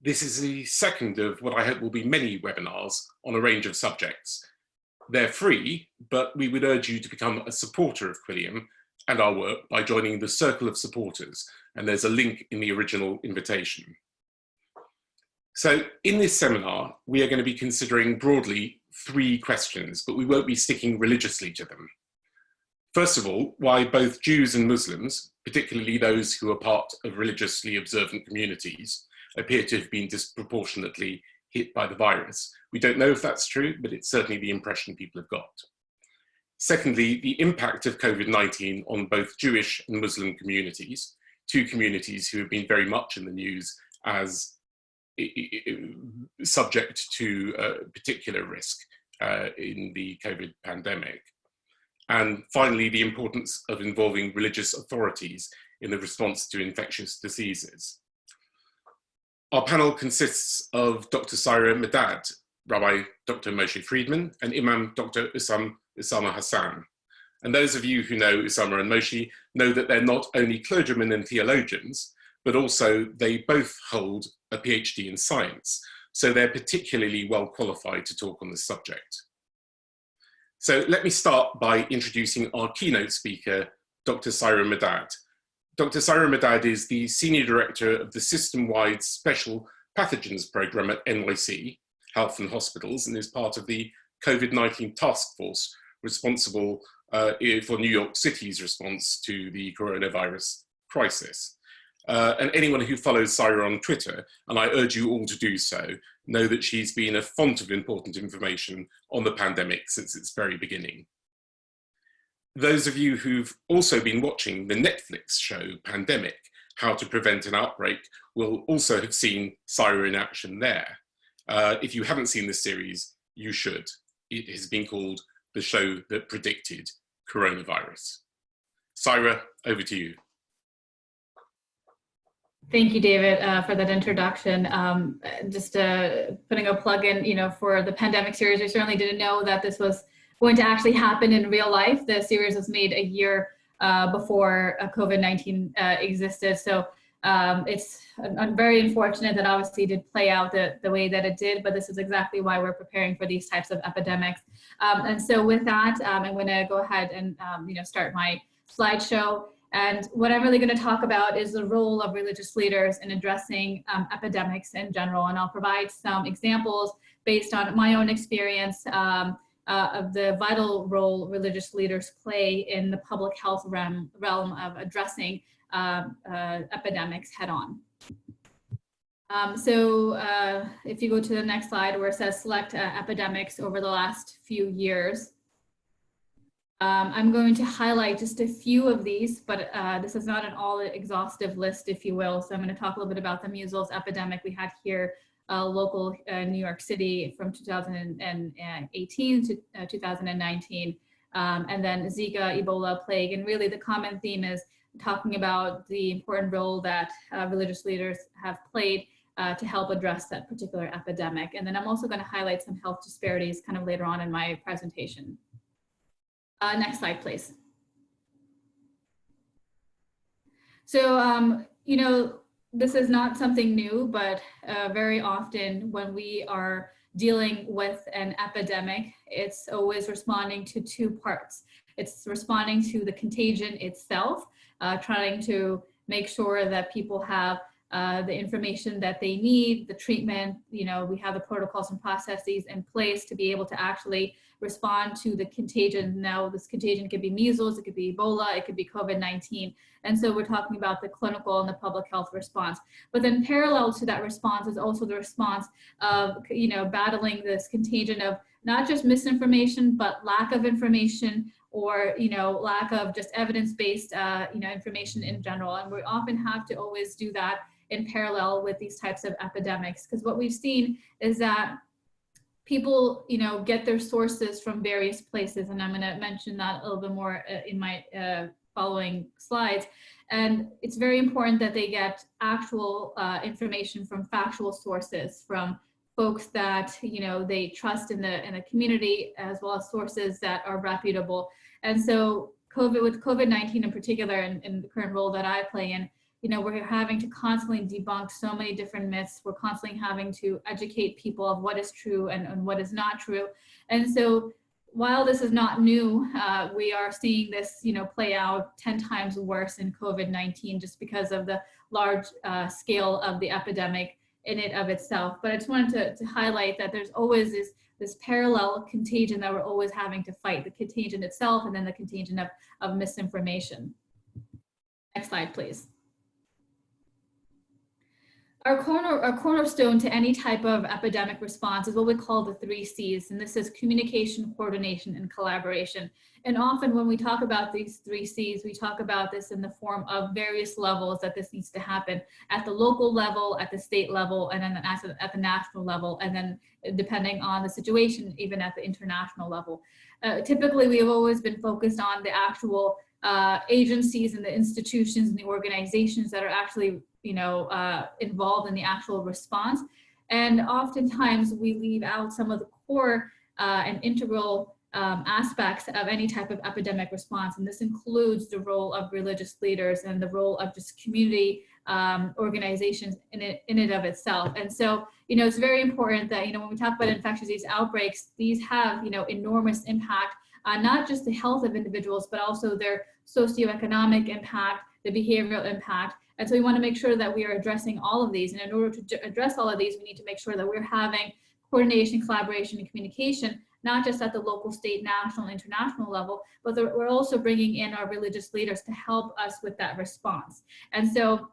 This is the second of what I hope will be many webinars on a range of subjects. They're free, but we would urge you to become a supporter of Quilliam and our work by joining the Circle of Supporters, and there's a link in the original invitation. So in this seminar, we are going to be considering broadly 3 questions, but we won't be sticking religiously to them. First of all, why both Jews and Muslims, particularly those who are part of religiously observant communities, appear to have been disproportionately hit by the virus. We don't know if that's true, but it's certainly the impression people have got. Secondly, the impact of COVID-19 on both Jewish and Muslim communities, 2 communities who have been very much in the news as subject to particular risk in the COVID pandemic. And finally, the importance of involving religious authorities in the response to infectious diseases. Our panel consists of Dr. Syra Madad, Rabbi Dr. Moshe Friedman, and Imam Dr. Usama Hasan. And those of you who know Usama and Moshe know that they're not only clergymen and theologians, but also they both hold a PhD in science. So they're particularly well qualified to talk on this subject. So let me start by introducing our keynote speaker, Dr. Syra Madad. Dr. Syra Madad is the Senior Director of the System-Wide Special Pathogens Program at NYC, Health and Hospitals, and is part of the COVID-19 task force responsible for New York City's response to the coronavirus crisis. And anyone who follows Syra on Twitter, and I urge you all to do so, know that she's been a font of important information on the pandemic since its very beginning. Those of you who've also been watching the Netflix show Pandemic, How to Prevent an Outbreak, will also have seen Syra in action there. If you haven't seen this series, you should. It has been called The Show That Predicted Coronavirus. Syra, over to you. Thank you, David, for that introduction. Just putting a plug in, for the pandemic series, we certainly didn't know that this was going to actually happen in real life. The series was made a year before COVID-19 existed. So it's very unfortunate that obviously it did play out the way that it did, but this is exactly why we're preparing for these types of epidemics. And so with that, I'm gonna go ahead and start my slideshow. And what I'm really going to talk about is the role of religious leaders in addressing epidemics in general. And I'll provide some examples based on my own experience of the vital role religious leaders play in the public health realm of addressing epidemics head on. If you go to the next slide where it says select epidemics over the last few years. I'm going to highlight just a few of these, but this is not an all exhaustive list, if you will. So I'm going to talk a little bit about the measles epidemic we had here, local New York City from 2018 to 2019, and then Zika, Ebola, plague. And really the common theme is talking about the important role that religious leaders have played to help address that particular epidemic. And then I'm also going to highlight some health disparities kind of later on in my presentation. Next slide, please. So, this is not something new, but very often when we are dealing with an epidemic, it's always responding to 2 parts. It's responding to the contagion itself, trying to make sure that people have the information that they need, the treatment, we have the protocols and processes in place to be able to actually respond to the contagion. Now, this contagion could be measles, it could be Ebola, it could be COVID-19. And so we're talking about the clinical and the public health response. But then parallel to that response is also the response of, battling this contagion of not just misinformation, but lack of information or, lack of just evidence-based, information in general. And we often have to always do that in parallel with these types of epidemics, because what we've seen is that people, get their sources from various places, and I'm going to mention that a little bit more in my following slides. And it's very important that they get actual information from factual sources, from folks that they trust in the community, as well as sources that are reputable. And so with COVID-19 in particular, and the current role that I play in, we're having to constantly debunk so many different myths. We're constantly having to educate people of what is true and what is not true. And so while this is not new, we are seeing this, play out 10 times worse in COVID-19 just because of the large scale of the epidemic in it of itself. But I just wanted to highlight that there's always this parallel contagion that we're always having to fight, the contagion itself and then the contagion of misinformation. Next slide, please. Our cornerstone to any type of epidemic response is what we call the 3 C's, and this is communication, coordination, and collaboration. And often when we talk about these 3 C's, we talk about this in the form of various levels that this needs to happen at the local level, at the state level, and then at the national level, and then depending on the situation, even at the international level. Typically, we have always been focused on the actual agencies and the institutions and the organizations that are actually involved in the actual response. And oftentimes we leave out some of the core and integral aspects of any type of epidemic response. And this includes the role of religious leaders and the role of just community organizations in it of itself. And so, it's very important that, when we talk about infectious disease outbreaks, these have, enormous impact on not just the health of individuals, but also their socioeconomic impact, the behavioral impact. And so we want to make sure that we are addressing all of these. And in order to address all of these, we need to make sure that we're having coordination, collaboration, and communication, not just at the local, state, national, and international level, but we're also bringing in our religious leaders to help us with that response. And so,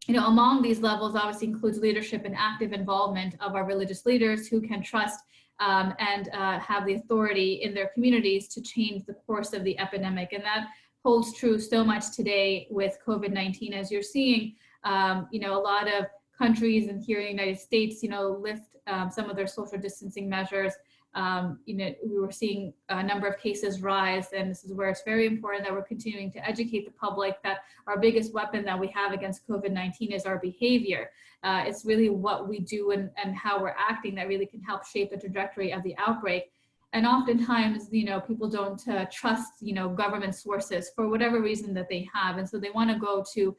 among these levels obviously includes leadership and active involvement of our religious leaders who can trust and have the authority in their communities to change the course of the epidemic. And that holds true so much today with COVID-19, as you're seeing, a lot of countries and here in the United States, lift some of their social distancing measures. We were seeing a number of cases rise, and this is where it's very important that we're continuing to educate the public that our biggest weapon that we have against COVID-19 is our behavior. It's really what we do and how we're acting that really can help shape the trajectory of the outbreak. And oftentimes, people don't trust, government sources for whatever reason that they have. And so they want to go to,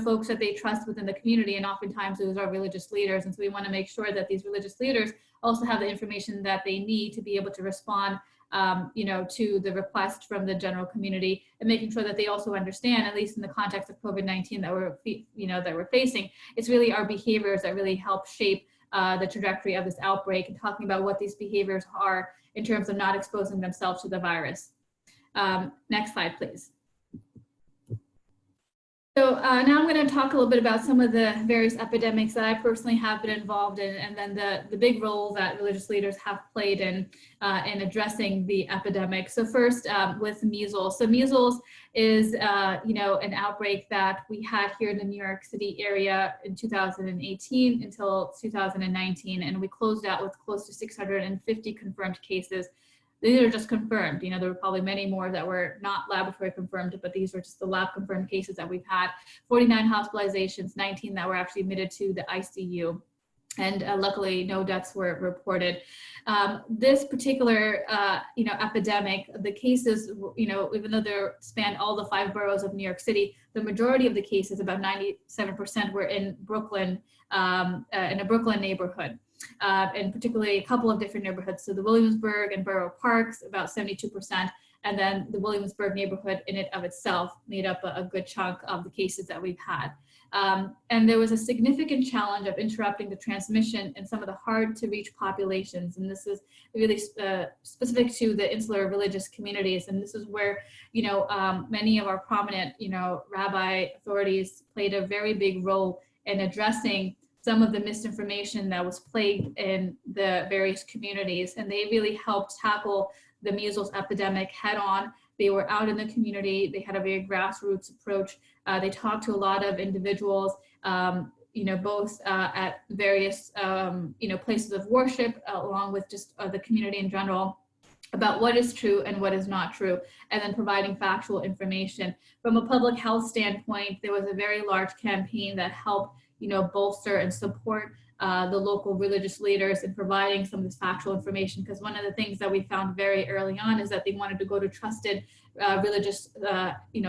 folks that they trust within the community. And oftentimes those are religious leaders. And so we want to make sure that these religious leaders also have the information that they need to be able to respond, to the request from the general community, and making sure that they also understand, at least in the context of COVID-19 that we're facing, it's really our behaviors that really help shape the trajectory of this outbreak, and talking about what these behaviors are in terms of not exposing themselves to the virus. Next slide, please. So now I'm going to talk a little bit about some of the various epidemics that I personally have been involved in, and then the big role that religious leaders have played in addressing the epidemic. So first, with measles. So measles is, an outbreak that we had here in the New York City area in 2018 until 2019, and we closed out with close to 650 confirmed cases. These are just confirmed. There were probably many more that were not laboratory confirmed, but these were just the lab confirmed cases that we've had. 49 hospitalizations, 19 that were actually admitted to the ICU. And luckily, no deaths were reported. This particular, epidemic, the cases, even though they span all the 5 boroughs of New York City, the majority of the cases, about 97%, were in Brooklyn, in a Brooklyn neighborhood. And particularly a couple of different neighborhoods. So the Williamsburg and Borough Parks, about 72%, and then the Williamsburg neighborhood in it of itself made up a good chunk of the cases that we've had. And there was a significant challenge of interrupting the transmission in some of the hard to reach populations. And this is really specific to the insular religious communities. And this is where, many of our prominent, rabbi authorities played a very big role in addressing some of the misinformation that was plagued in the various communities. And they really helped tackle the measles epidemic head on. They were out in the community. They had a very grassroots approach. They talked to a lot of individuals, both at various, places of worship, along with just the community in general, about what is true and what is not true, and then providing factual information. From a public health standpoint, there was a very large campaign that helped bolster and support the local religious leaders in providing some of this factual information, because one of the things that we found very early on is that they wanted to go to trusted religious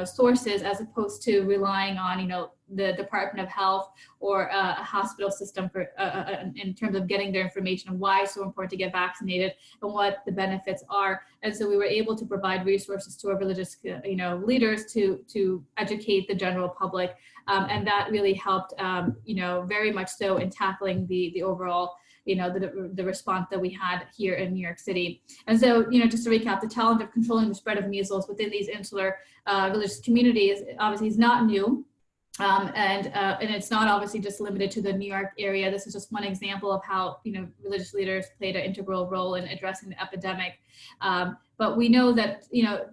sources, as opposed to relying on the Department of Health or a hospital system for in terms of getting their information on why it's so important to get vaccinated and what the benefits are. And so we were able to provide resources to our religious leaders to educate the general public, and that really helped very much so in tackling the overall the response that we had here in New York City. And so, just to recap, the challenge of controlling the spread of measles within these insular religious communities obviously is not new. And it's not obviously just limited to the New York area. This is just one example of how religious leaders played an integral role in addressing the epidemic. But we know that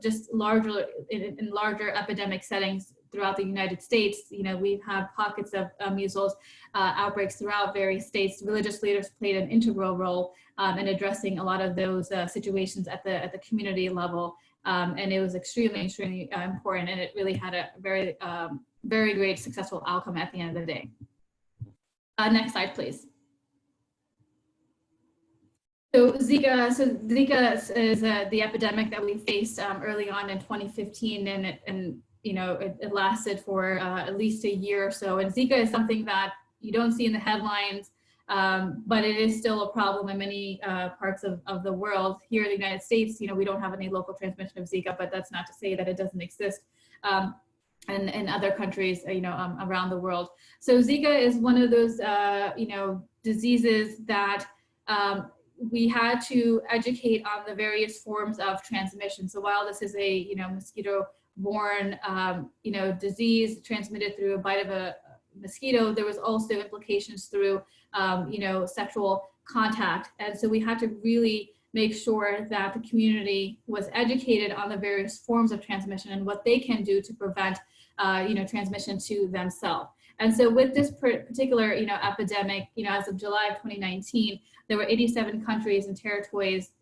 just in larger epidemic settings throughout the United States, we've had pockets of measles outbreaks throughout various states. Religious leaders played an integral role in addressing a lot of those situations at the community level, and it was extremely important, and it really had a very great successful outcome at the end of the day. Next slide, please. So Zika is the epidemic that we faced early on in 2015, and it lasted for at least a year or so. And Zika is something that you don't see in the headlines, but it is still a problem in many parts of the world. Here in the United States, we don't have any local transmission of Zika, but that's not to say that it doesn't exist in other countries, around the world. So Zika is one of those, diseases that we had to educate on the various forms of transmission. So while this is a, mosquito-borne, disease transmitted through a bite of a mosquito, there was also implications through, sexual contact. And so we had to really make sure that the community was educated on the various forms of transmission and what they can do to prevent, transmission to themselves. And so with this particular, epidemic, as of July of 2019, there were 87 countries and territories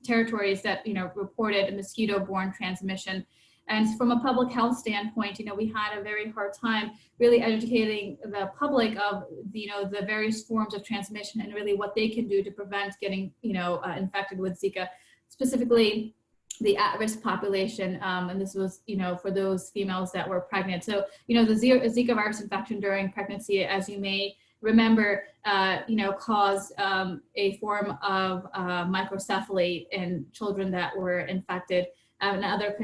that, reported a mosquito-borne transmission. And from a public health standpoint, we had a very hard time really educating the public of, the various forms of transmission and really what they can do to prevent getting, infected with Zika, specifically the at-risk population. And this was, for those females that were pregnant. So, the Zika virus infection during pregnancy, as you may remember, caused a form of microcephaly in children that were infected, and other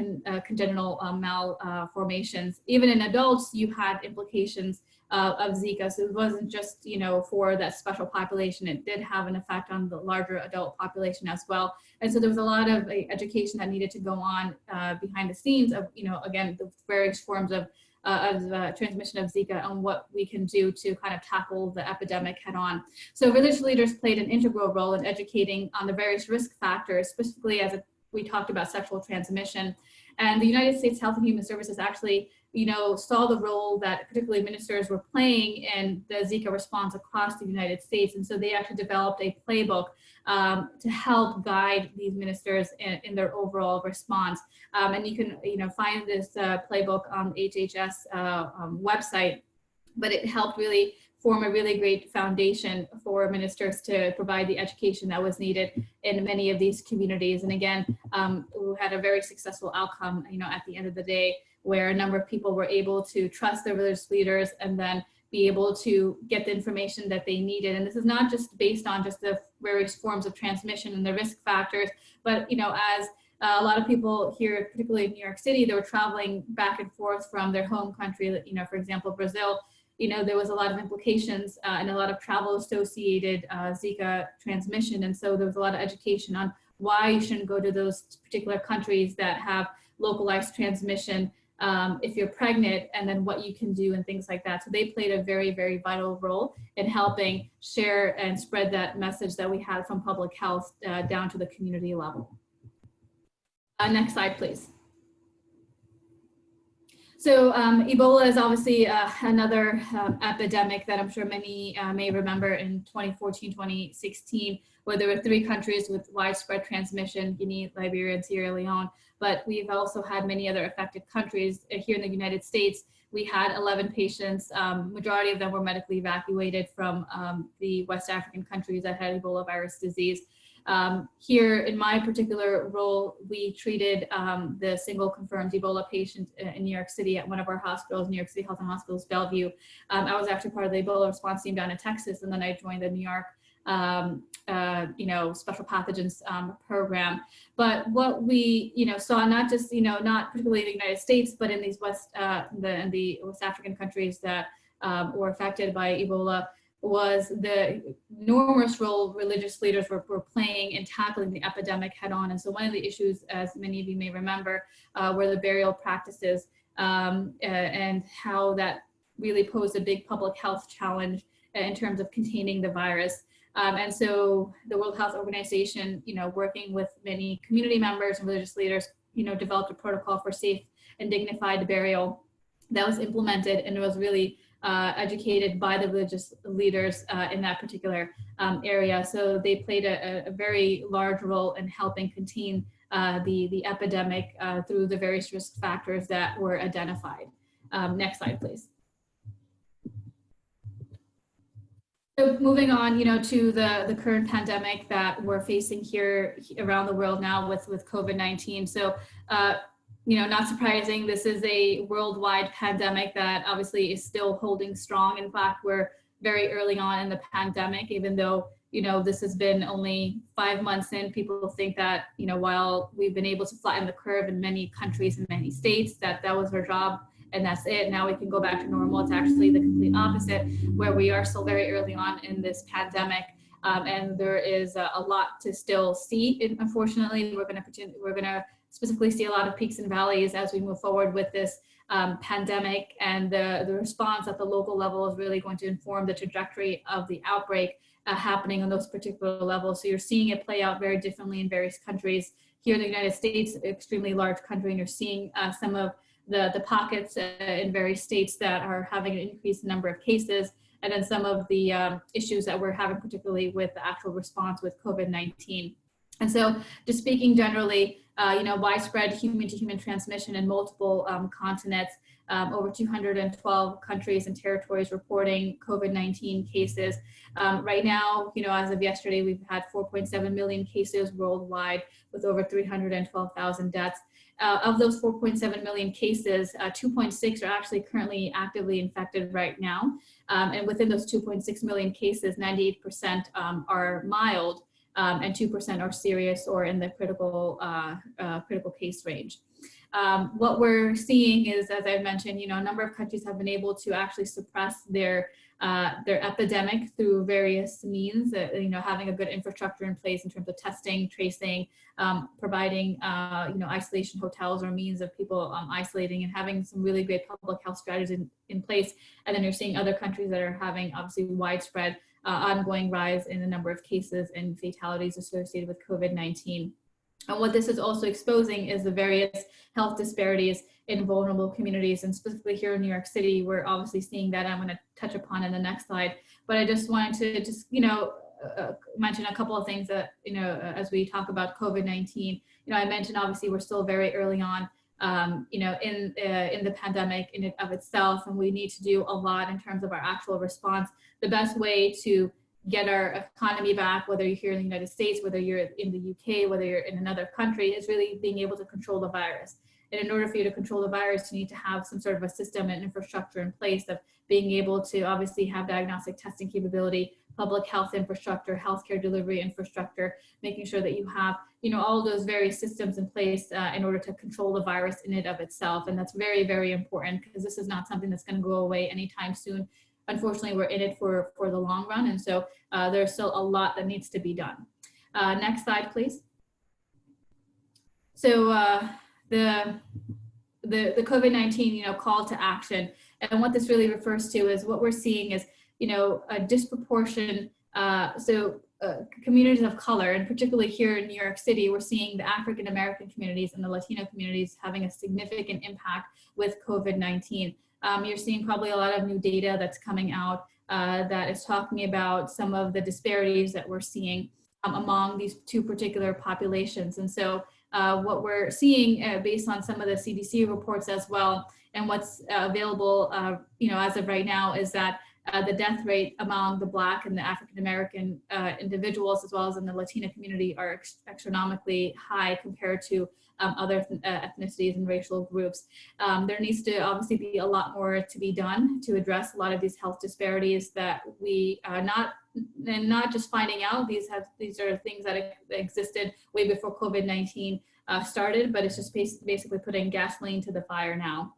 congenital malformations. Even in adults, you had implications of Zika. So it wasn't just, for that special population. It did have an effect on the larger adult population as well. And so there was a lot of education that needed to go on behind the scenes of, again, the various forms of transmission of Zika and what we can do to kind of tackle the epidemic head on. So religious leaders played an integral role in educating on the various risk factors, specifically as we talked about sexual transmission. And the United States Health and Human Services actually, saw the role that particularly ministers were playing in the Zika response across the United States. And so they actually developed a playbook to help guide these ministers in their overall response. And you can, find this playbook on the HHS website, but it helped really form a really great foundation for ministers to provide the education that was needed in many of these communities. And again, we had a very successful outcome, at the end of the day, where a number of people were able to trust their religious leaders and then be able to get the information that they needed. And this is not just based on just the various forms of transmission and the risk factors, but, as a lot of people here, particularly in New York City, they were traveling back and forth from their home country, for example, Brazil. There was a lot of implications and a lot of travel associated Zika transmission. And so there was a lot of education on why you shouldn't go to those particular countries that have localized transmission if you're pregnant, and then what you can do and things like that. So they played a very, very vital role in helping share and spread that message that we had from public health down to the community level. Next slide, please. So Ebola is obviously another epidemic that I'm sure many may remember in 2014, 2016, where there were 3 countries with widespread transmission, Guinea, Liberia, and Sierra Leone. But we've also had many other affected countries here in the United States. we had 11 patients. Majority of them were medically evacuated from the West African countries that had Ebola virus disease. Here in my particular role, we treated the single confirmed Ebola patient in New York City at one of our hospitals, New York City Health and Hospitals, Bellevue. I was actually part of the Ebola response team down in Texas, and then I joined the New York special pathogens program. But what we saw, not just not particularly in the United States, but in these in the West African countries that were affected by Ebola, was the enormous role religious leaders were playing in tackling the epidemic head on. And so one of the issues, as many of you may remember, were the burial practices and how that really posed a big public health challenge in terms of containing the virus. And so the World Health Organization, working with many community members and religious leaders, developed a protocol for safe and dignified burial that was implemented and was really educated by the religious leaders in that particular area. So they played a very large role in helping contain the epidemic through the various risk factors that were identified. Next slide, please. So moving on, to the current pandemic that we're facing here around the world now with COVID-19. So, not surprising, this is a worldwide pandemic that obviously is still holding strong. In fact, we're very early on in the pandemic, even though, this has been only 5 months in. People think that, while we've been able to flatten the curve in many countries and many states, that was our job and that's it. Now we can go back to normal. It's actually the complete opposite, where we are still very early on in this pandemic. And there is a lot to still see. Unfortunately, we're going to specifically see a lot of peaks and valleys as we move forward with this pandemic, and the response at the local level is really going to inform the trajectory of the outbreak happening on those particular levels. So you're seeing it play out very differently in various countries. Here in the United States, extremely large country, and you're seeing some of the pockets in various states that are having an increased number of cases, and then some of the issues that we're having, particularly with the actual response with COVID-19. And so just speaking generally, widespread human-to-human transmission in multiple continents, over 212 countries and territories reporting COVID-19 cases. Right now, as of yesterday, we've had 4.7 million cases worldwide with over 312,000 deaths. Of those 4.7 million cases, 2.6 are actually currently actively infected right now. And within those 2.6 million cases, 98% are mild, and 2% are serious or in the critical case range. What we're seeing is, as I mentioned, a number of countries have been able to actually suppress their epidemic through various means, having a good infrastructure in place in terms of testing, tracing, providing, isolation hotels or means of people isolating, and having some really great public health strategies in place. And then you're seeing other countries that are having obviously widespread ongoing rise in the number of cases and fatalities associated with COVID-19. And what this is also exposing is the various health disparities in vulnerable communities, and specifically here in New York City, we're obviously seeing that. I'm going to touch upon in the next slide, but I just wanted to mention a couple of things that, as we talk about COVID-19, I mentioned obviously we're still very early on, in the pandemic in and of itself, and we need to do a lot in terms of our actual response. The best way to get our economy back, whether you're here in the United States, whether you're in the UK, whether you're in another country, is really being able to control the virus. And in order for you to control the virus, you need to have some sort of a system and infrastructure in place of being able to obviously have diagnostic testing capability, public health infrastructure, healthcare delivery infrastructure, making sure that you have, all of those various systems in place in order to control the virus in and of itself. And that's very, very important, because this is not something that's going to go away anytime soon. Unfortunately, we're in it for the long run. And so there's still a lot that needs to be done. Next slide, please. So the COVID-19, call to action. And what this really refers to is what we're seeing is, a disproportion. Communities of color, and particularly here in New York City, we're seeing the African American communities and the Latino communities having a significant impact with COVID-19. You're seeing probably a lot of new data that's coming out that is talking about some of the disparities that we're seeing among these two particular populations. And so what we're seeing based on some of the CDC reports as well, and what's available, as of right now, is that the death rate among the Black and the African American individuals, as well as in the Latina community, are astronomically high compared to other ethnicities and racial groups. There needs to obviously be a lot more to be done to address a lot of these health disparities that we not just finding out. These are things that existed way before COVID-19 started, but it's just basically putting gasoline to the fire now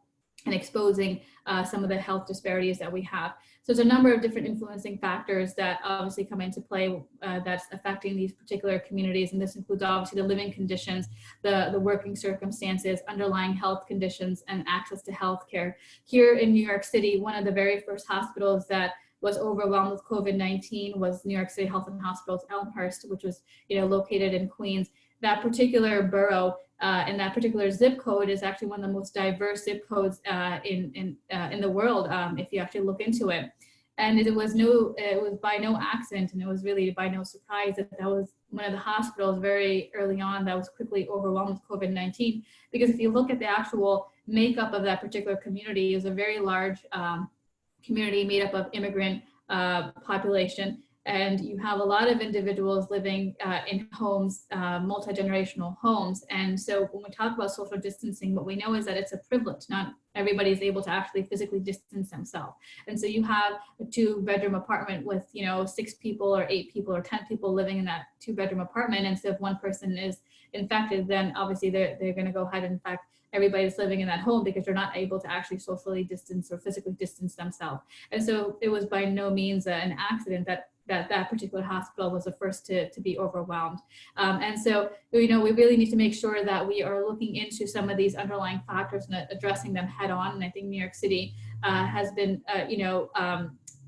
and exposing some of the health disparities that we have. So there's a number of different influencing factors that obviously come into play that's affecting these particular communities. And this includes obviously the living conditions, the working circumstances, underlying health conditions, and access to healthcare. Here in New York City, one of the very first hospitals that was overwhelmed with COVID-19 was New York City Health and Hospitals Elmhurst, which was located in Queens. That particular borough and that particular zip code is actually one of the most diverse zip codes in the world, if you actually look into it. And it was by no accident, and it was really by no surprise that was one of the hospitals very early on that was quickly overwhelmed with COVID-19. Because if you look at the actual makeup of that particular community, it was a very large community made up of immigrant population. And you have a lot of individuals living in homes, multi-generational homes. And so when we talk about social distancing, what we know is that it's a privilege. Not everybody is able to actually physically distance themselves. And so you have a 2-bedroom apartment with, 6 people or 8 people or 10 people living in that 2-bedroom apartment. And so if one person is infected, then obviously they're going to go ahead and infect everybody's living in that home because they're not able to actually socially distance or physically distance themselves. And so it was by no means an accident that particular hospital was the first to be overwhelmed. And so, we really need to make sure that we are looking into some of these underlying factors and addressing them head on. And I think New York City has been,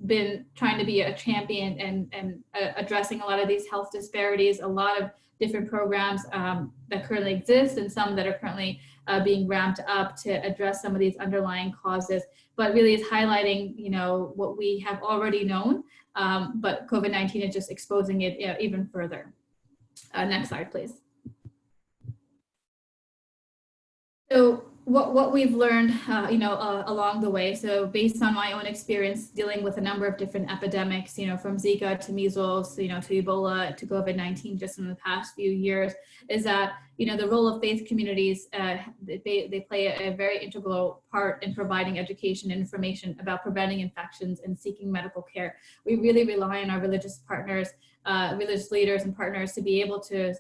been trying to be a champion and addressing a lot of these health disparities, a lot of different programs that currently exist and some that are currently being ramped up to address some of these underlying causes, but really is highlighting, what we have already known, but COVID-19 is just exposing it even further. Next slide, please. So what we've learned, along the way. So based on my own experience dealing with a number of different epidemics, from Zika to measles, to Ebola to COVID-19, just in the past few years, is that the role of faith communities, they play a very integral part in providing education and information about preventing infections and seeking medical care. We really rely on our religious partners, religious leaders and partners to be able to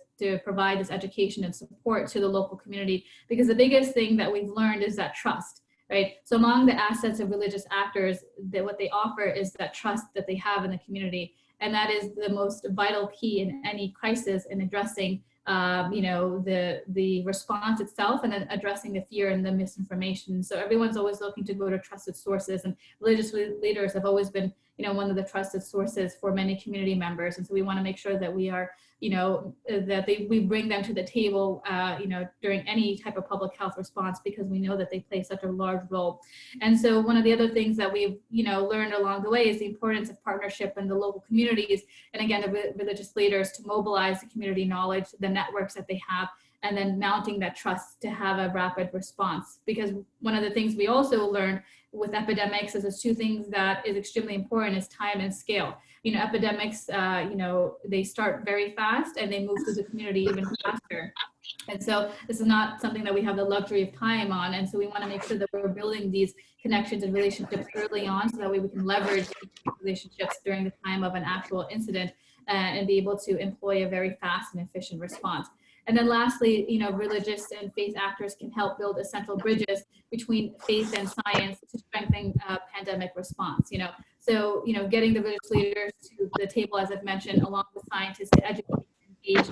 provide this education and support to the local community, because the biggest thing that we've learned is that trust, right? So among the assets of religious actors, that what they offer is that trust that they have in the community. And that is the most vital key in any crisis in addressing the response itself, and then addressing the fear and the misinformation. So everyone's always looking to go to trusted sources, and religious leaders have always been, one of the trusted sources for many community members. And so we want to make sure that we are, we bring them to the table, during any type of public health response, because we know that they play such a large role. And so one of the other things that we've, learned along the way is the importance of partnership in the local communities. And again, the religious leaders to mobilize the community knowledge, the networks that they have, and then mounting that trust to have a rapid response. Because one of the things we also learned with epidemics is there's 2 things that is extremely important, is time and scale. Epidemics, they start very fast and they move through the community even faster. And so this is not something that we have the luxury of time on. And so we want to make sure that we're building these connections and relationships early on, so that way we can leverage relationships during the time of an actual incident and be able to employ a very fast and efficient response. And then lastly, religious and faith actors can help build essential bridges between faith and science to strengthen pandemic response. So getting the religious leaders to the table, as I've mentioned, along with scientists to educate and engage,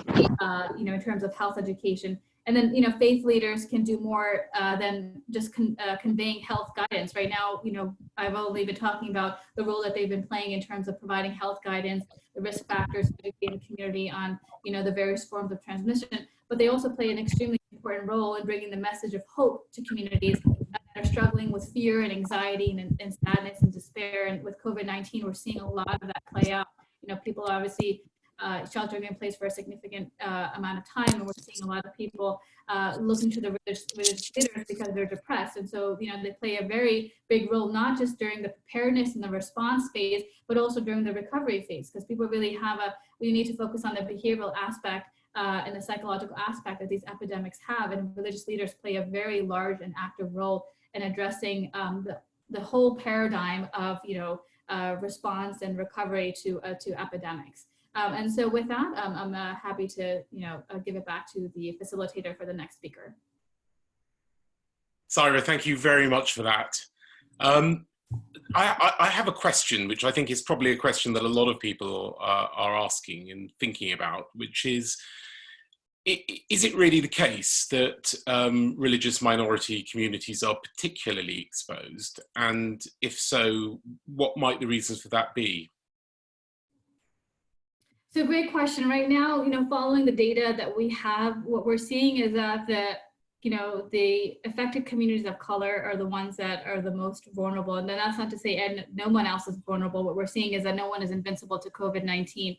in terms of health education. And then, faith leaders can do more than just conveying health guidance. Right now, I've only been talking about the role that they've been playing in terms of providing health guidance, the risk factors, educating the community on, the various forms of transmission. But they also play an extremely important role in bringing the message of hope to communities that are struggling with fear and anxiety and sadness and despair. And with COVID-19, we're seeing a lot of that play out. People obviously sheltering in place for a significant amount of time, and we're seeing a lot of people looking to the religious leaders because they're depressed. And so, they play a very big role, not just during the preparedness and the response phase, but also during the recovery phase, because people really we need to focus on the behavioral aspect and the psychological aspect that these epidemics have, and religious leaders play a very large and active role in addressing the whole paradigm of response and recovery to epidemics. And so with that, I'm happy to give it back to the facilitator for the next speaker. Syra, thank you very much for that. I have a question, which I think is probably a question that a lot of people are asking and thinking about, which is it really the case that religious minority communities are particularly exposed? And if so, what might the reasons for that be? So great question. Right now, following the data that we have, what we're seeing is that the affected communities of color are the ones that are the most vulnerable. And then that's not to say and no one else is vulnerable. What we're seeing is that no one is invincible to COVID-19.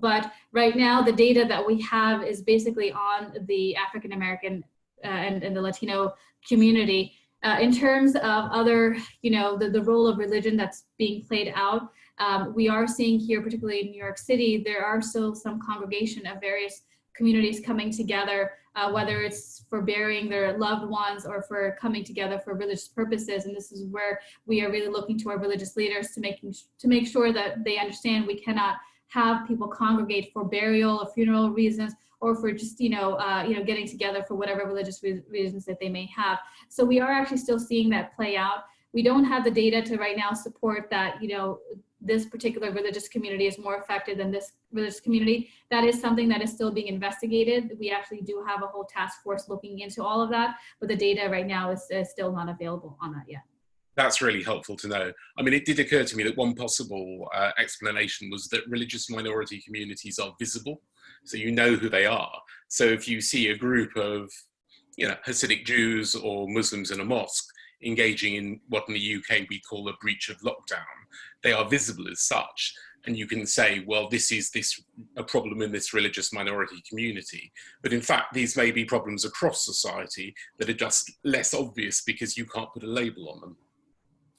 But right now, the data that we have is basically on the African-American and the Latino community. In terms of other, the role of religion that's being played out, we are seeing here, particularly in New York City, there are still some congregation of various communities coming together, whether it's for burying their loved ones or for coming together for religious purposes. And this is where we are really looking to our religious leaders to make sure that they understand we cannot have people congregate for burial or funeral reasons, or for just getting together for whatever religious reasons that they may have. So we are actually still seeing that play out. We don't have the data to right now support that this particular religious community is more affected than this religious community. That is something that is still being investigated. We actually do have a whole task force looking into all of that, but the data right now is still not available on that yet. That's really helpful to know. I mean, it did occur to me that one possible explanation was that religious minority communities are visible, so you know who they are. So if you see a group of Hasidic Jews or Muslims in a mosque engaging in what in the UK we call a breach of lockdown, they are visible as such. And you can say, well, this is a problem in this religious minority community. But in fact, these may be problems across society that are just less obvious because you can't put a label on them.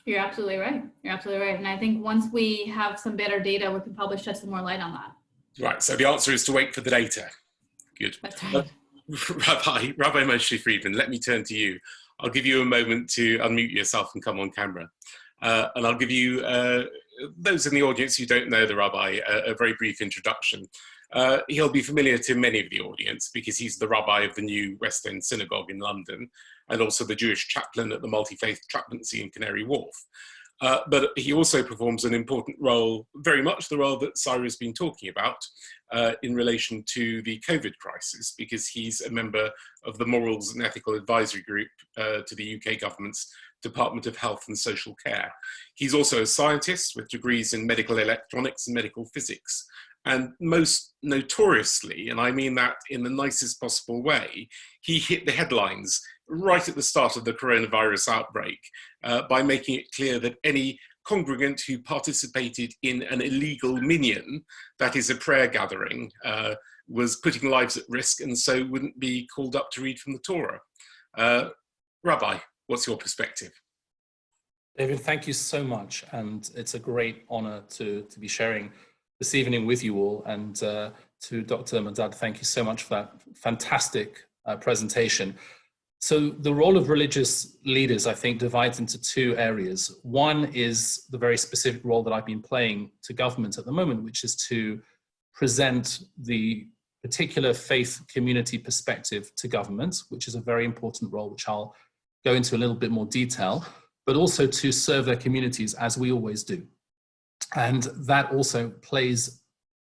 You're absolutely right. You're absolutely right. And I think once we have some better data, we can probably shed some more light on that. Right. So the answer is to wait for the data. Good. That's right. Rabbi Moshe Friedman, let me turn to you. I'll give you a moment to unmute yourself and come on camera. And I'll give you, those in the audience who don't know the rabbi, a very brief introduction. He'll be familiar to many of the audience because he's the rabbi of the new West End Synagogue in London and also the Jewish chaplain at the Multi-Faith Chaplaincy in Canary Wharf. But he also performs an important role, very much the role that Syra has been talking about in relation to the COVID crisis, because he's a member of the Morals and Ethical Advisory Group to the UK government's Department of Health and Social Care. He's also a scientist with degrees in medical electronics and medical physics. And most notoriously, and I mean that in the nicest possible way, he hit the headlines right at the start of the coronavirus outbreak by making it clear that any congregant who participated in an illegal minyan, that is a prayer gathering, was putting lives at risk and so wouldn't be called up to read from the Torah. Rabbi, what's your perspective? David, thank you so much. And it's a great honor to be sharing this evening with you all. And to Dr. Madad, thank you so much for that fantastic presentation. So the role of religious leaders, I think, divides into two areas. One is the very specific role that I've been playing to government at the moment, which is to present the particular faith community perspective to government, which is a very important role, which I'll go into a little bit more detail, but also to serve their communities as we always do. And that also plays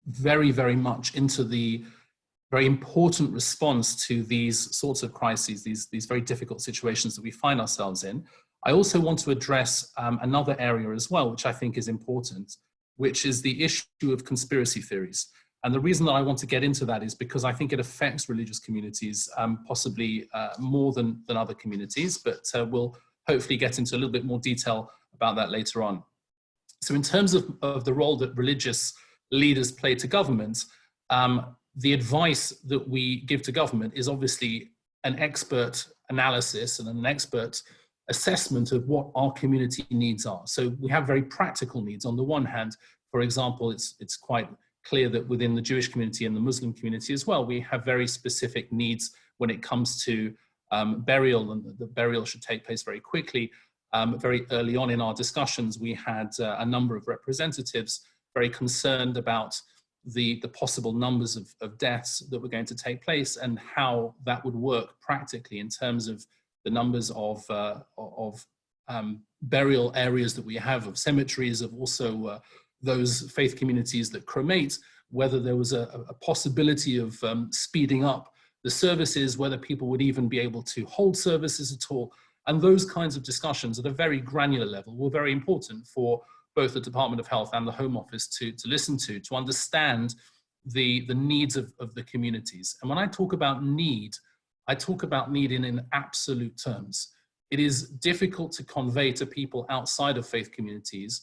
very, very much into the very important response to these sorts of crises, these very difficult situations that we find ourselves in. I also want to address another area as well, which I think is important, which is the issue of conspiracy theories. And the reason that I want to get into that is because I think it affects religious communities possibly more than other communities, but we'll hopefully get into a little bit more detail about that later on. So in terms of the role that religious leaders play to government, the advice that we give to government is obviously an expert analysis and an expert assessment of what our community needs are. So we have very practical needs. On the one hand, for example, it's quite clear that within the Jewish community and the Muslim community as well, we have very specific needs when it comes to burial, and the burial should take place very quickly. Very early on in our discussions, we had a number of representatives very concerned about the possible numbers of deaths that were going to take place and how that would work practically in terms of the numbers of burial areas that we have, of cemeteries, of also those faith communities that cremate, whether there was a possibility of speeding up the services, whether people would even be able to hold services at all. And those kinds of discussions at a very granular level were very important for both the Department of Health and the Home Office to listen to understand the needs of the communities. And when I talk about need, I talk about need in absolute terms. It is difficult to convey to people outside of faith communities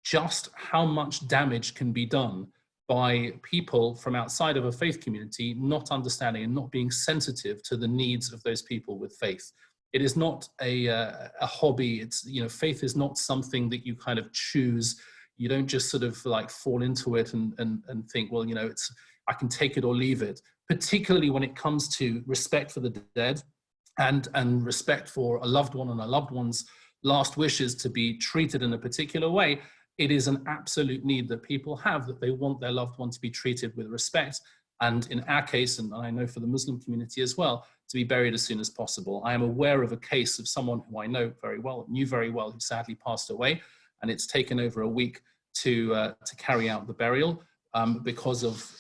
just how much damage can be done by people from outside of a faith community not understanding and not being sensitive to the needs of those people with faith. It is not a hobby. It's, you know, faith is not something that you kind of choose. You don't just sort of like fall into it and think, well, you know, I can take it or leave it, particularly when it comes to respect for the dead and respect for a loved one and a loved one's last wishes to be treated in a particular way. It is an absolute need that people have, that they want their loved one to be treated with respect. And in our case, and I know for the Muslim community as well, to be buried as soon as possible. I am aware of a case of someone who I know very well, knew very well, who sadly passed away. And it's taken over a week to carry out the burial because of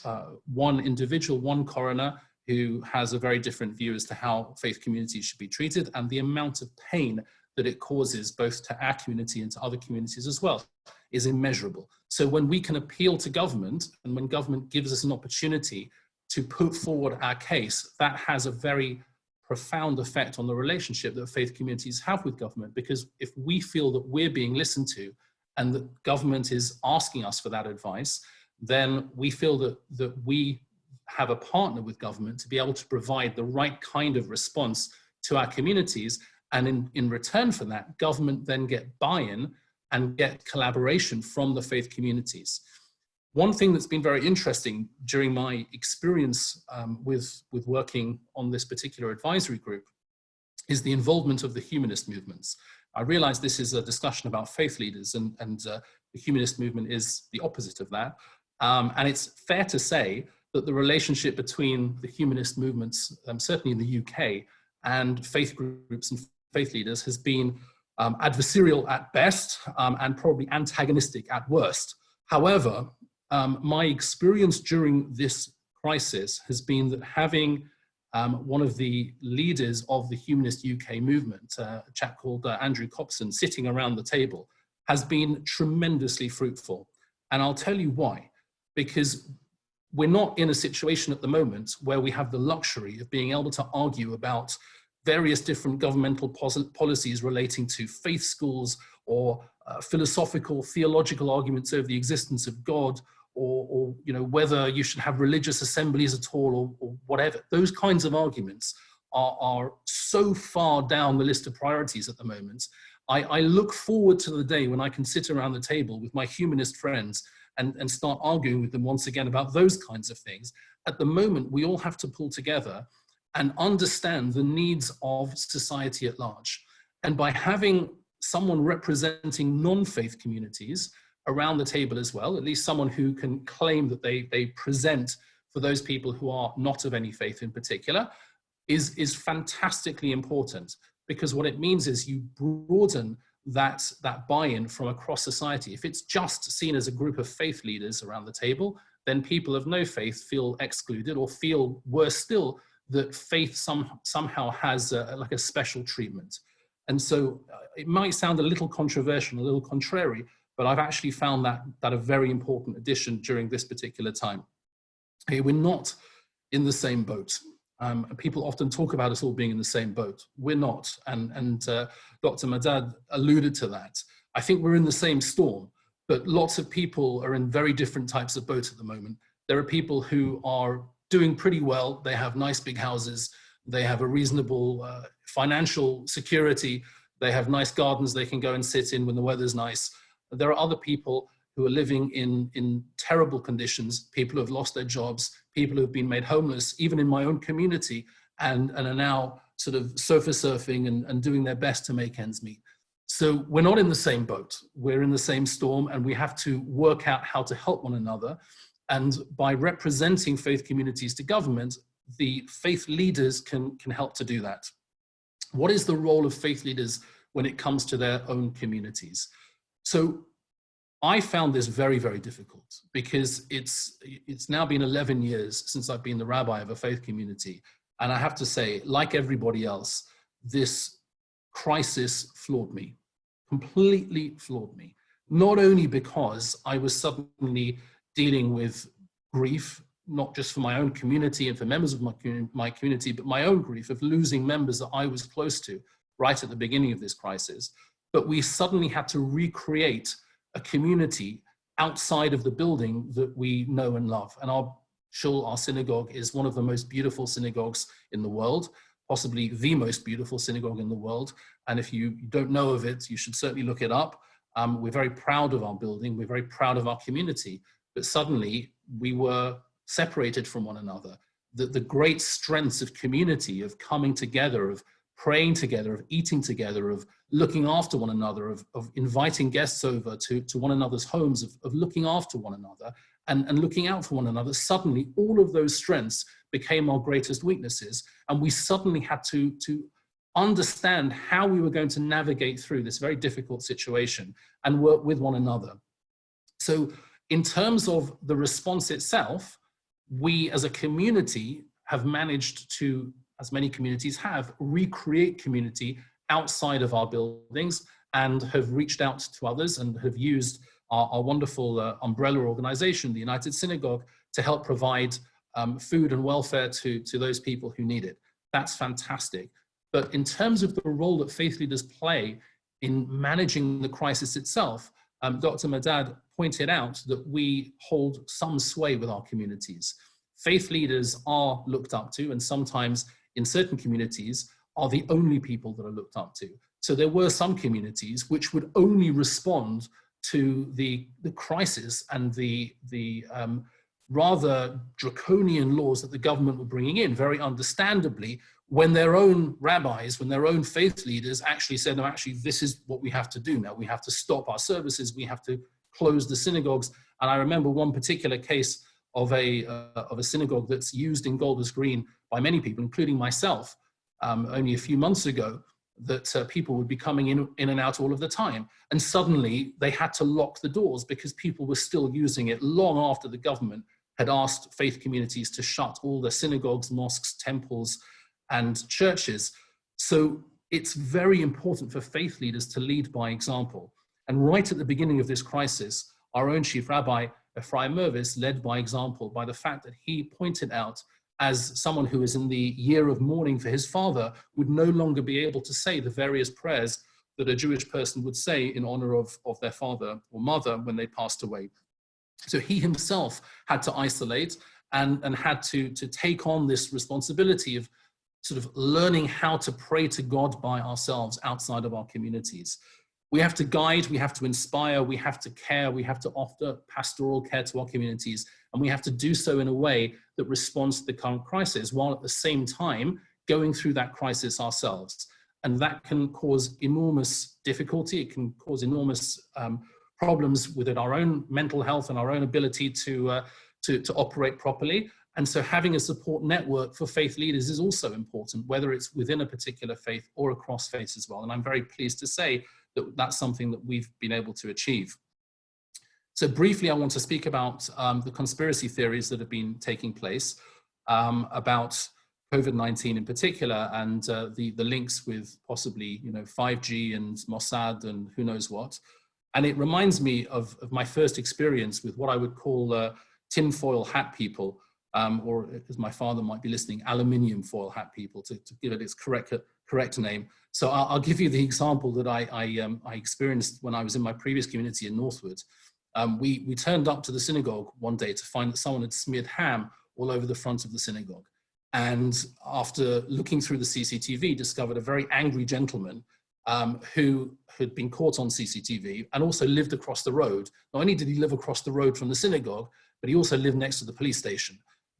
one individual, one coroner, who has a very different view as to how faith communities should be treated and the amount of pain that it causes both to our community and to other communities as well is immeasurable. So when we can appeal to government and when government gives us an opportunity to put forward our case, that has a very profound effect on the relationship that faith communities have with government, because if we feel that we're being listened to and that government is asking us for that advice, then we feel that we have a partner with government to be able to provide the right kind of response to our communities. And in return for that, government then get buy-in and get collaboration from the faith communities. One thing that's been very interesting during my experience with working on this particular advisory group is the involvement of the humanist movements. I realize this is a discussion about faith leaders, and the humanist movement is the opposite of that. And it's fair to say that the relationship between the humanist movements, certainly in the UK, and faith groups and faith leaders has been adversarial at best and probably antagonistic at worst. However, my experience during this crisis has been that having one of the leaders of the humanist UK movement, a chap called Andrew Copson, sitting around the table has been tremendously fruitful. And I'll tell you why. Because we're not in a situation at the moment where we have the luxury of being able to argue about various different governmental policies relating to faith schools or philosophical, theological arguments over the existence of God, or you know, whether you should have religious assemblies at all, or whatever. Those kinds of arguments are so far down the list of priorities at the moment. I look forward to the day when I can sit around the table with my humanist friends and start arguing with them once again about those kinds of things. At the moment, we all have to pull together and understand the needs of society at large. And by having someone representing non-faith communities around the table as well, at least someone who can claim that they present for those people who are not of any faith in particular, is fantastically important, because what it means is you broaden that buy-in from across society. If it's just seen as a group of faith leaders around the table, then people of no faith feel excluded, or feel worse still, that faith somehow has like a special treatment. And so it might sound a little controversial, a little contrary, but I've actually found that a very important addition during this particular time. Okay, we're not in the same boat. People often talk about us all being in the same boat. We're not, and Dr. Madad alluded to that. I think we're in the same storm, but lots of people are in very different types of boats at the moment. There are people who are doing pretty well. They have nice big houses. They have a reasonable financial security. They have nice gardens they can go and sit in when the weather's nice. There are other people who are living in terrible conditions, people who have lost their jobs, people who have been made homeless, even in my own community, and are now sort of sofa surfing and doing their best to make ends meet. So we're not in the same boat. We're in the same storm, and we have to work out how to help one another. And by representing faith communities to government, the faith leaders can help to do that. What is the role of faith leaders when it comes to their own communities? So I found this very, very difficult, because it's now been 11 years since I've been the rabbi of a faith community. And I have to say, like everybody else, this crisis floored me, completely floored me. Not only because I was suddenly dealing with grief, not just for my own community and for members of my community, but my own grief of losing members that I was close to right at the beginning of this crisis. But we suddenly had to recreate a community outside of the building that we know and love. And our shul, our synagogue, is one of the most beautiful synagogues in the world, possibly the most beautiful synagogue in the world. And if you don't know of it, you should certainly look it up. We're very proud of our building. We're very proud of our community. But suddenly we were separated from one another. The great strengths of community, of coming together, of praying together, of eating together, of looking after one another, of inviting guests over to one another's homes, of looking after one another and looking out for one another. Suddenly, all of those strengths became our greatest weaknesses. And we suddenly had to understand how we were going to navigate through this very difficult situation and work with one another. So in terms of the response itself, we as a community have managed to, as many communities have, recreate community outside of our buildings and have reached out to others and have used our wonderful umbrella organization, the United Synagogue, to help provide food and welfare to those people who need it. That's fantastic. But in terms of the role that faith leaders play in managing the crisis itself, Dr. Madad pointed out that we hold some sway with our communities. Faith leaders are looked up to, and sometimes in certain communities are the only people that are looked up to. So there were some communities which would only respond to the crisis and the rather draconian laws that the government were bringing in, very understandably, when their own rabbis, when their own faith leaders actually said, no, actually, this is what we have to do now. We have to stop our services. We have to close the synagogues. And I remember one particular case of a synagogue that's used in Golders Green by many people, including myself, only a few months ago, that people would be coming in and out all of the time. And suddenly they had to lock the doors because people were still using it long after the government had asked faith communities to shut all their synagogues, mosques, temples, and churches. So it's very important for faith leaders to lead by example. And right at the beginning of this crisis, our own chief rabbi, Ephraim Mervis, led by example by the fact that he pointed out, as someone who is in the year of mourning for his father, would no longer be able to say the various prayers that a Jewish person would say in honor of their father or mother when they passed away. So he himself had to isolate and had to take on this responsibility of sort of learning how to pray to God by ourselves outside of our communities. We have to guide, we have to inspire, we have to care, we have to offer pastoral care to our communities, and we have to do so in a way that responds to the current crisis, while at the same time going through that crisis ourselves. And that can cause enormous difficulty, it can cause enormous problems within our own mental health and our own ability to operate properly. And so having a support network for faith leaders is also important, whether it's within a particular faith or across faiths as well. And I'm very pleased to say that that's something that we've been able to achieve. So briefly, I want to speak about the conspiracy theories that have been taking place about COVID-19 in particular, and the links with possibly 5G and Mossad and who knows what. And it reminds me of my first experience with what I would call tinfoil hat people, or as my father might be listening, aluminium foil hat people, to give it its correct name. So I'll give you the example that I experienced when I was in my previous community in Northwood. we turned up to the synagogue one day to find that someone had smeared ham all over the front of the synagogue. And after looking through the CCTV, discovered a very angry gentleman who had been caught on CCTV and also lived across the road. Not only did he live across the road from the synagogue, but he also lived next to the police station.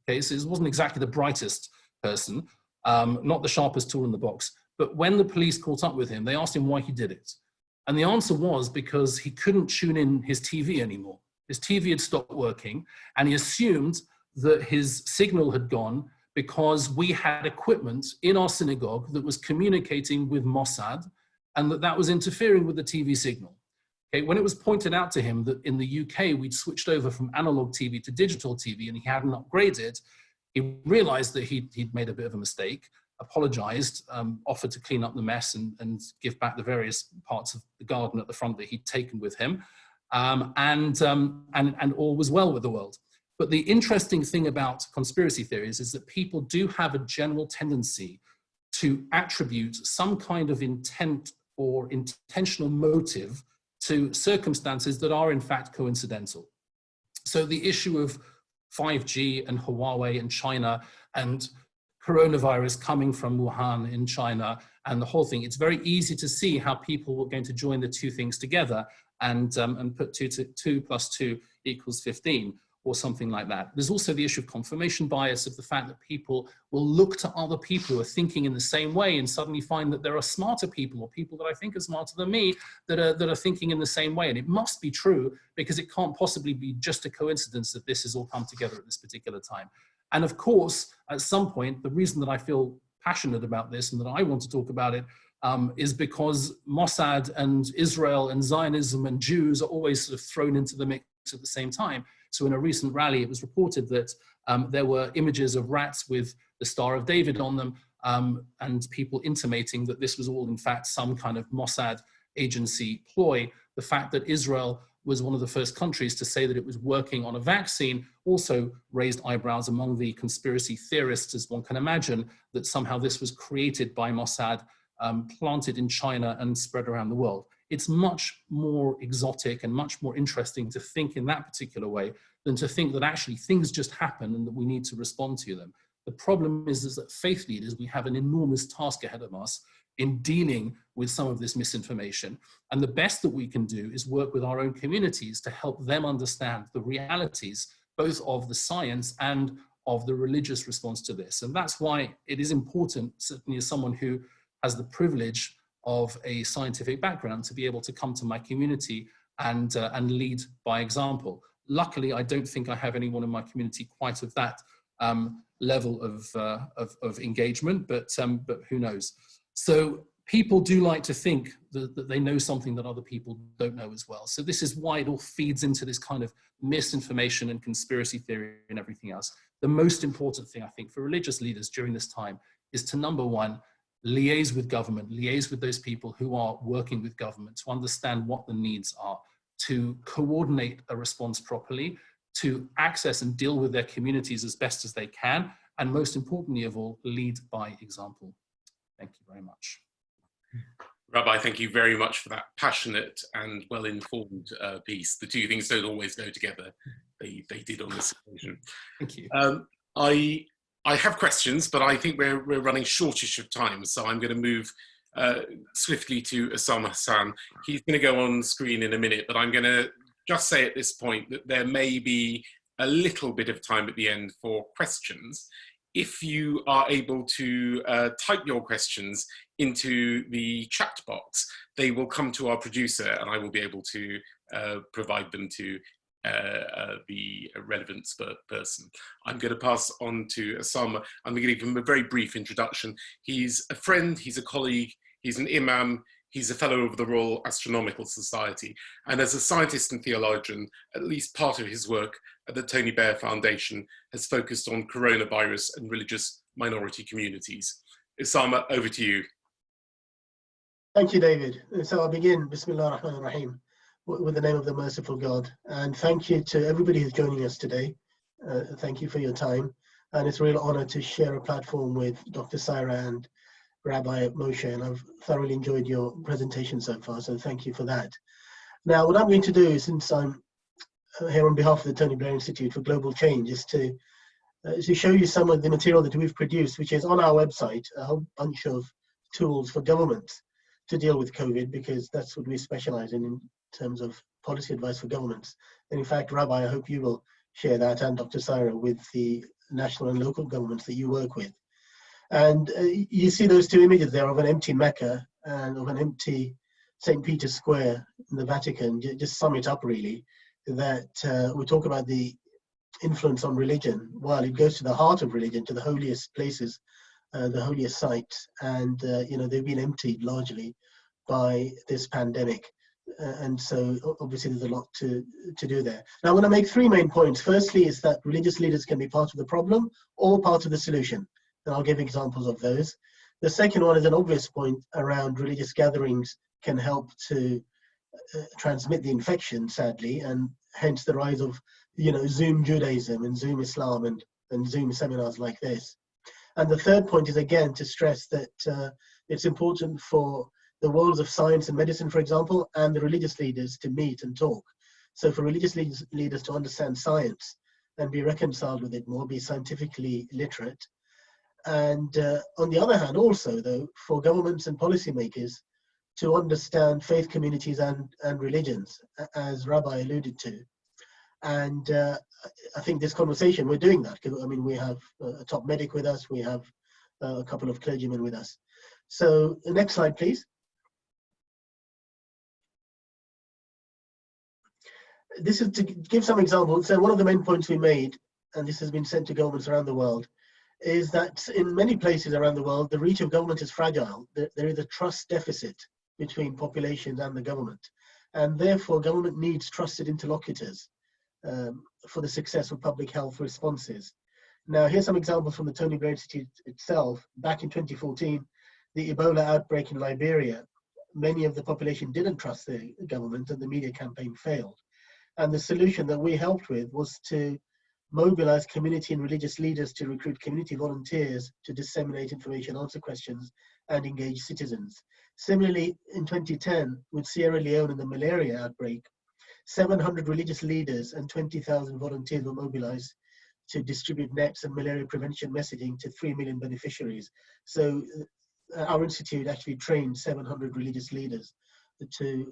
Okay, so he wasn't exactly the brightest person, not the sharpest tool in the box. But when the police caught up with him, they asked him why he did it. And the answer was because he couldn't tune in his TV anymore. His TV had stopped working, and he assumed that his signal had gone because we had equipment in our synagogue that was communicating with Mossad, and that was interfering with the TV signal. Okay, when it was pointed out to him that in the UK we'd switched over from analog TV to digital TV and he hadn't upgraded, he realized that he'd made a bit of a mistake, apologized, offered to clean up the mess and give back the various parts of the garden at the front that he'd taken with him, and all was well with the world. But the interesting thing about conspiracy theories is that people do have a general tendency to attribute some kind of intent or intentional motive to circumstances that are in fact coincidental. So the issue of 5G and Huawei in China and coronavirus coming from Wuhan in China and the whole thing, it's very easy to see how people were going to join the two things together and put 2 plus 2 equals 15 or something like that. There's also the issue of confirmation bias, of the fact that people will look to other people who are thinking in the same way and suddenly find that there are smarter people or people that I think are smarter than me that are thinking in the same way. And it must be true because it can't possibly be just a coincidence that this has all come together at this particular time. And of course, at some point, the reason that I feel passionate about this and that I want to talk about it is because Mossad and Israel and Zionism and Jews are always sort of thrown into the mix at the same time. So in a recent rally, it was reported that there were images of rats with the Star of David on them, and people intimating that this was all in fact some kind of Mossad agency ploy. The fact that Israel was one of the first countries to say that it was working on a vaccine also raised eyebrows among the conspiracy theorists, as one can imagine, that somehow this was created by Mossad, planted in China and spread around the world. It's much more exotic and much more interesting to think in that particular way than to think that actually things just happen and that we need to respond to them. The problem is that faith leaders, we have an enormous task ahead of us in dealing with some of this misinformation. And the best that we can do is work with our own communities to help them understand the realities, both of the science and of the religious response to this. And that's why it is important, certainly as someone who has the privilege of a scientific background, to be able to come to my community and lead by example. Luckily, I don't think I have anyone in my community quite of that level of engagement, but who knows? So people do like to think that they know something that other people don't know as well. So this is why it all feeds into this kind of misinformation and conspiracy theory and everything else. The most important thing, I think, for religious leaders during this time is to, number one, liaise with government, liaise with those people who are working with government to understand what the needs are, to coordinate a response properly, to access and deal with their communities as best as they can, and most importantly of all, lead by example. Thank you very much. Rabbi, thank you very much for that passionate and well-informed piece. The two things don't always go together. They did on this occasion. Thank you. I have questions, but I think we're running shortish of time, so I'm going to move swiftly to Usama Hassan. He's going to go on screen in a minute, but I'm going to just say at this point that there may be a little bit of time at the end for questions. If you are able to type your questions into the chat box, they will come to our producer and I will be able to provide them to the relevant person. I'm going to pass on to Usama. I'm going to give him a very brief introduction. He's a friend, he's a colleague, he's an imam, he's a fellow of the Royal Astronomical Society, and as a scientist and theologian, at least part of his work at the Tony Blair Foundation has focused on coronavirus and religious minority communities. Usama, over to you. Thank you, David. So I'll begin, Bismillah ar-Rahman ar-Rahim, with the name of the merciful God. And thank you to everybody who's joining us today. Thank you for your time. And it's a real honor to share a platform with Dr. Syra and Rabbi Moshe, and I've thoroughly enjoyed your presentation so far, so thank you for that. Now, what I'm going to do, since I'm here on behalf of the Tony Blair Institute for Global Change is to show you some of the material that we've produced, which is on our website, a whole bunch of tools for governments to deal with COVID, because that's what we specialize in terms of policy advice for governments. And in fact, Rabbi, I hope you will share that, and Dr. Syra, with the national and local governments that you work with. And you see those two images there of an empty Mecca and of an empty St. Peter's Square in the Vatican. Just sum it up, really, that we talk about the influence on religion. Well, it goes to the heart of religion, to the holiest places, the holiest sites, and they've been emptied largely by this pandemic. And so obviously there's a lot to do there. Now I want to make three main points. Firstly is that religious leaders can be part of the problem or part of the solution. And I'll give examples of those. The second one is an obvious point around religious gatherings can help to transmit the infection, sadly, and hence the rise of Zoom Judaism and Zoom Islam and Zoom seminars like this. And the third point is, again, to stress that it's important for the worlds of science and medicine, for example, and the religious leaders to meet and talk. So for religious leaders to understand science and be reconciled with it more, be scientifically literate. And on the other hand, also, though, for governments and policymakers to understand faith communities and religions, as Rabbi alluded to. And I think this conversation, we're doing that, because I mean, we have a top medic with us, we have a couple of clergymen with us. So the next slide, please. This is to give some examples. So one of the main points we made, and this has been sent to governments around the world, is that in many places around the world, the reach of government is fragile. There is a trust deficit between populations and the government. And therefore, government needs trusted interlocutors for the success of public health responses. Now, here's some examples from the Tony Blair Institute itself. Back in 2014, the Ebola outbreak in Liberia, many of the population didn't trust the government and the media campaign failed. And the solution that we helped with was to mobilize community and religious leaders to recruit community volunteers to disseminate information, answer questions, and engage citizens. Similarly, in 2010, with Sierra Leone and the malaria outbreak, 700 religious leaders and 20,000 volunteers were mobilized to distribute nets and malaria prevention messaging to 3 million beneficiaries. So our institute actually trained 700 religious leaders to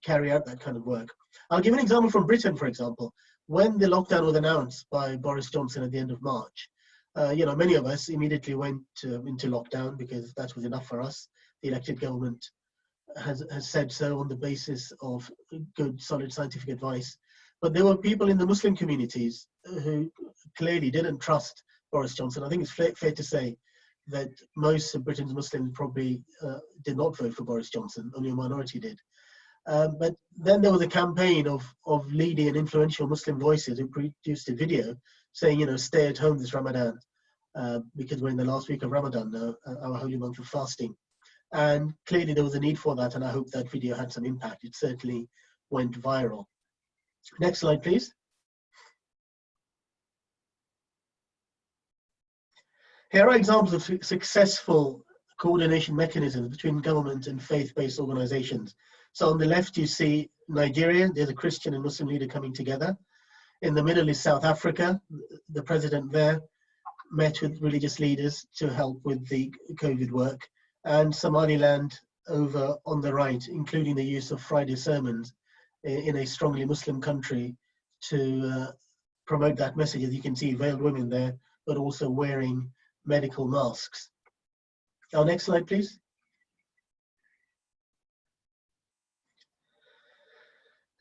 carry out that kind of work. I'll give an example from Britain, for example. When the lockdown was announced by Boris Johnson at the end of March, many of us immediately went into lockdown because that was enough for us. The elected government has said so on the basis of good, solid scientific advice. But there were people in the Muslim communities who clearly didn't trust Boris Johnson. I think it's fair to say that most of Britain's Muslims probably did not vote for Boris Johnson, only a minority did. But then there was a campaign of leading and influential Muslim voices who produced a video saying, stay at home this Ramadan, because we're in the last week of Ramadan now, our holy month of fasting. And clearly there was a need for that, and I hope that video had some impact. It certainly went viral. Next slide, please. Here are examples of successful coordination mechanisms between government and faith-based organizations. So on the left, you see Nigeria. There's a Christian and Muslim leader coming together. In the middle is South Africa. The president there met with religious leaders to help with the COVID work. And Somaliland over on the right, including the use of Friday sermons in a strongly Muslim country to promote that message. As you can see, veiled women there, but also wearing medical masks. Our next slide, please.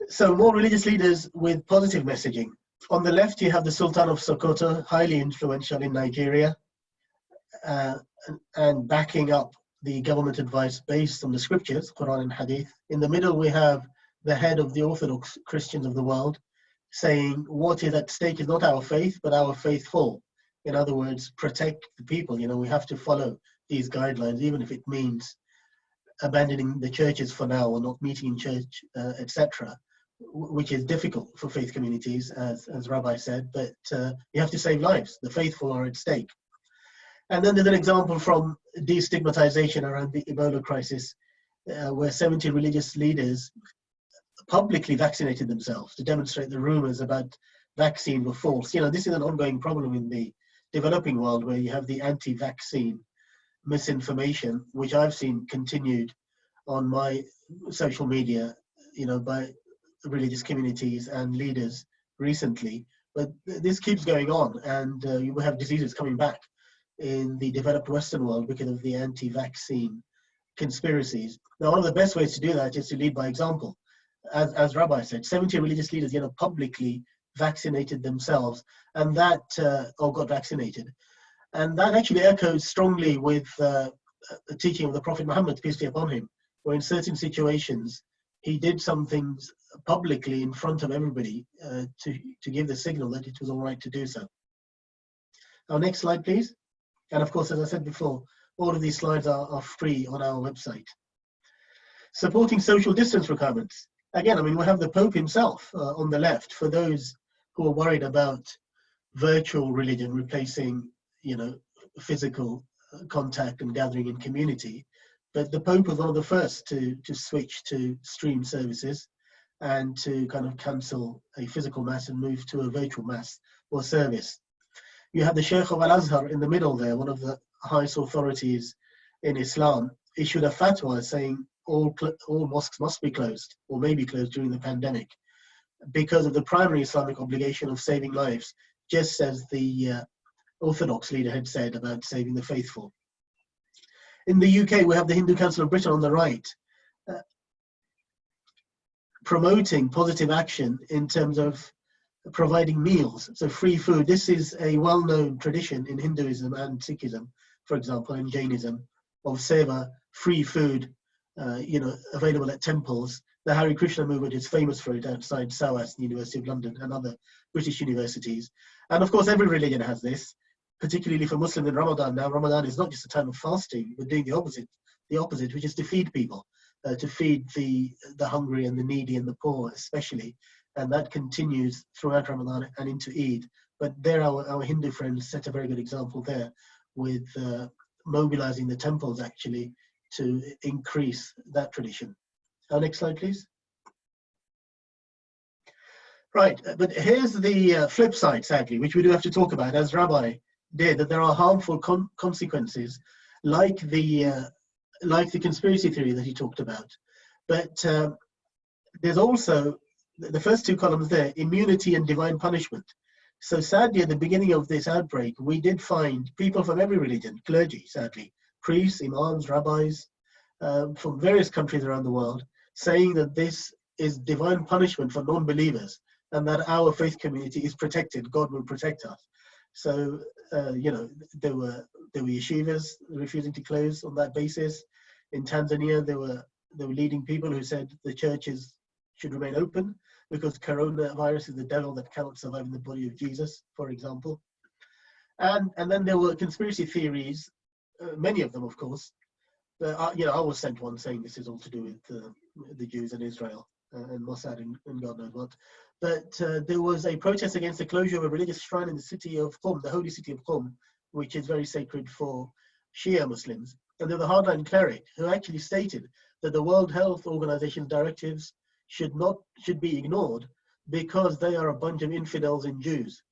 So more religious leaders with positive messaging. On the left, you have the Sultan of Sokoto, highly influential in Nigeria, and backing up the government advice based on the scriptures, Quran and Hadith. In the middle, we have the head of the Orthodox Christians of the world saying what is at stake is not our faith, but our faithful. In other words, protect the people. We have to follow these guidelines, even if it means abandoning the churches for now or not meeting in church, etc., which is difficult for faith communities, as Rabbi said, but you have to save lives. The faithful are at stake. And then there's an example from destigmatization around the Ebola crisis, where 70 religious leaders publicly vaccinated themselves to demonstrate the rumors about vaccine were false. This is an ongoing problem in the developing world, where you have the anti-vaccine misinformation, which I've seen continued on my social media, by religious communities and leaders recently. But this keeps going on, and you will have diseases coming back in the developed Western world because of the anti-vaccine conspiracies. Now, one of the best ways to do that is to lead by example. As Rabbi said, 70 religious leaders, publicly vaccinated themselves, and that or got vaccinated, and that actually echoes strongly with the teaching of the Prophet Muhammad, peace be upon him, where in certain situations he did some things publicly in front of everybody to give the signal that it was all right to do so. Our next slide, please. And of course, as I said before, all of these slides are free on our website. Supporting social distance requirements. Again, we have the Pope himself on the left, for those who are worried about virtual religion replacing, physical contact and gathering in community. But the Pope was one of the first to switch to stream services and to kind of cancel a physical mass and move to a virtual mass or service. You have the Sheikh of Al-Azhar in the middle there, one of the highest authorities in Islam, issued a fatwa saying all mosques must be closed or may be closed during the pandemic because of the primary Islamic obligation of saving lives, just as the Orthodox leader had said about saving the faithful. In the UK, we have the Hindu Council of Britain on the right, promoting positive action in terms of providing meals, so free food. This is a well-known tradition in Hinduism and Sikhism, for example, and Jainism, of seva, free food, available at temples. The Hare Krishna movement is famous for it outside SOAS, the University of London, and other British universities. And of course, every religion has this, particularly for Muslims in Ramadan. Now, Ramadan is not just a time of fasting, but doing the opposite, which is to feed people, to feed the hungry and the needy and the poor especially. And that continues throughout Ramadan and into Eid. But there, our Hindu friends set a very good example there with mobilizing the temples actually to increase that tradition. Our next slide, please. Right, but here's the flip side, sadly, which we do have to talk about, as Rabbi did, that there are harmful consequences, like the conspiracy theory that he talked about. But there's also the first two columns there, immunity and divine punishment. So sadly, at the beginning of this outbreak, we did find people from every religion, clergy, sadly, priests, imams, rabbis, from various countries around the world, saying that this is divine punishment for non-believers and that our faith community is protected. God will protect us. So, there were yeshivas refusing to close on that basis. In Tanzania, there were leading people who said the churches should remain open because coronavirus is the devil that cannot survive in the body of Jesus, for example. And then there were conspiracy theories, many of them, of course. I was sent one saying this is all to do with the Jews and Israel and Mossad and God knows what. But there was a protest against the closure of a religious shrine in the city of Qom, the holy city of Qom, which is very sacred for Shia Muslims. And there was a hardline cleric who actually stated that the World Health Organization's directives should be ignored because they are a bunch of infidels and Jews.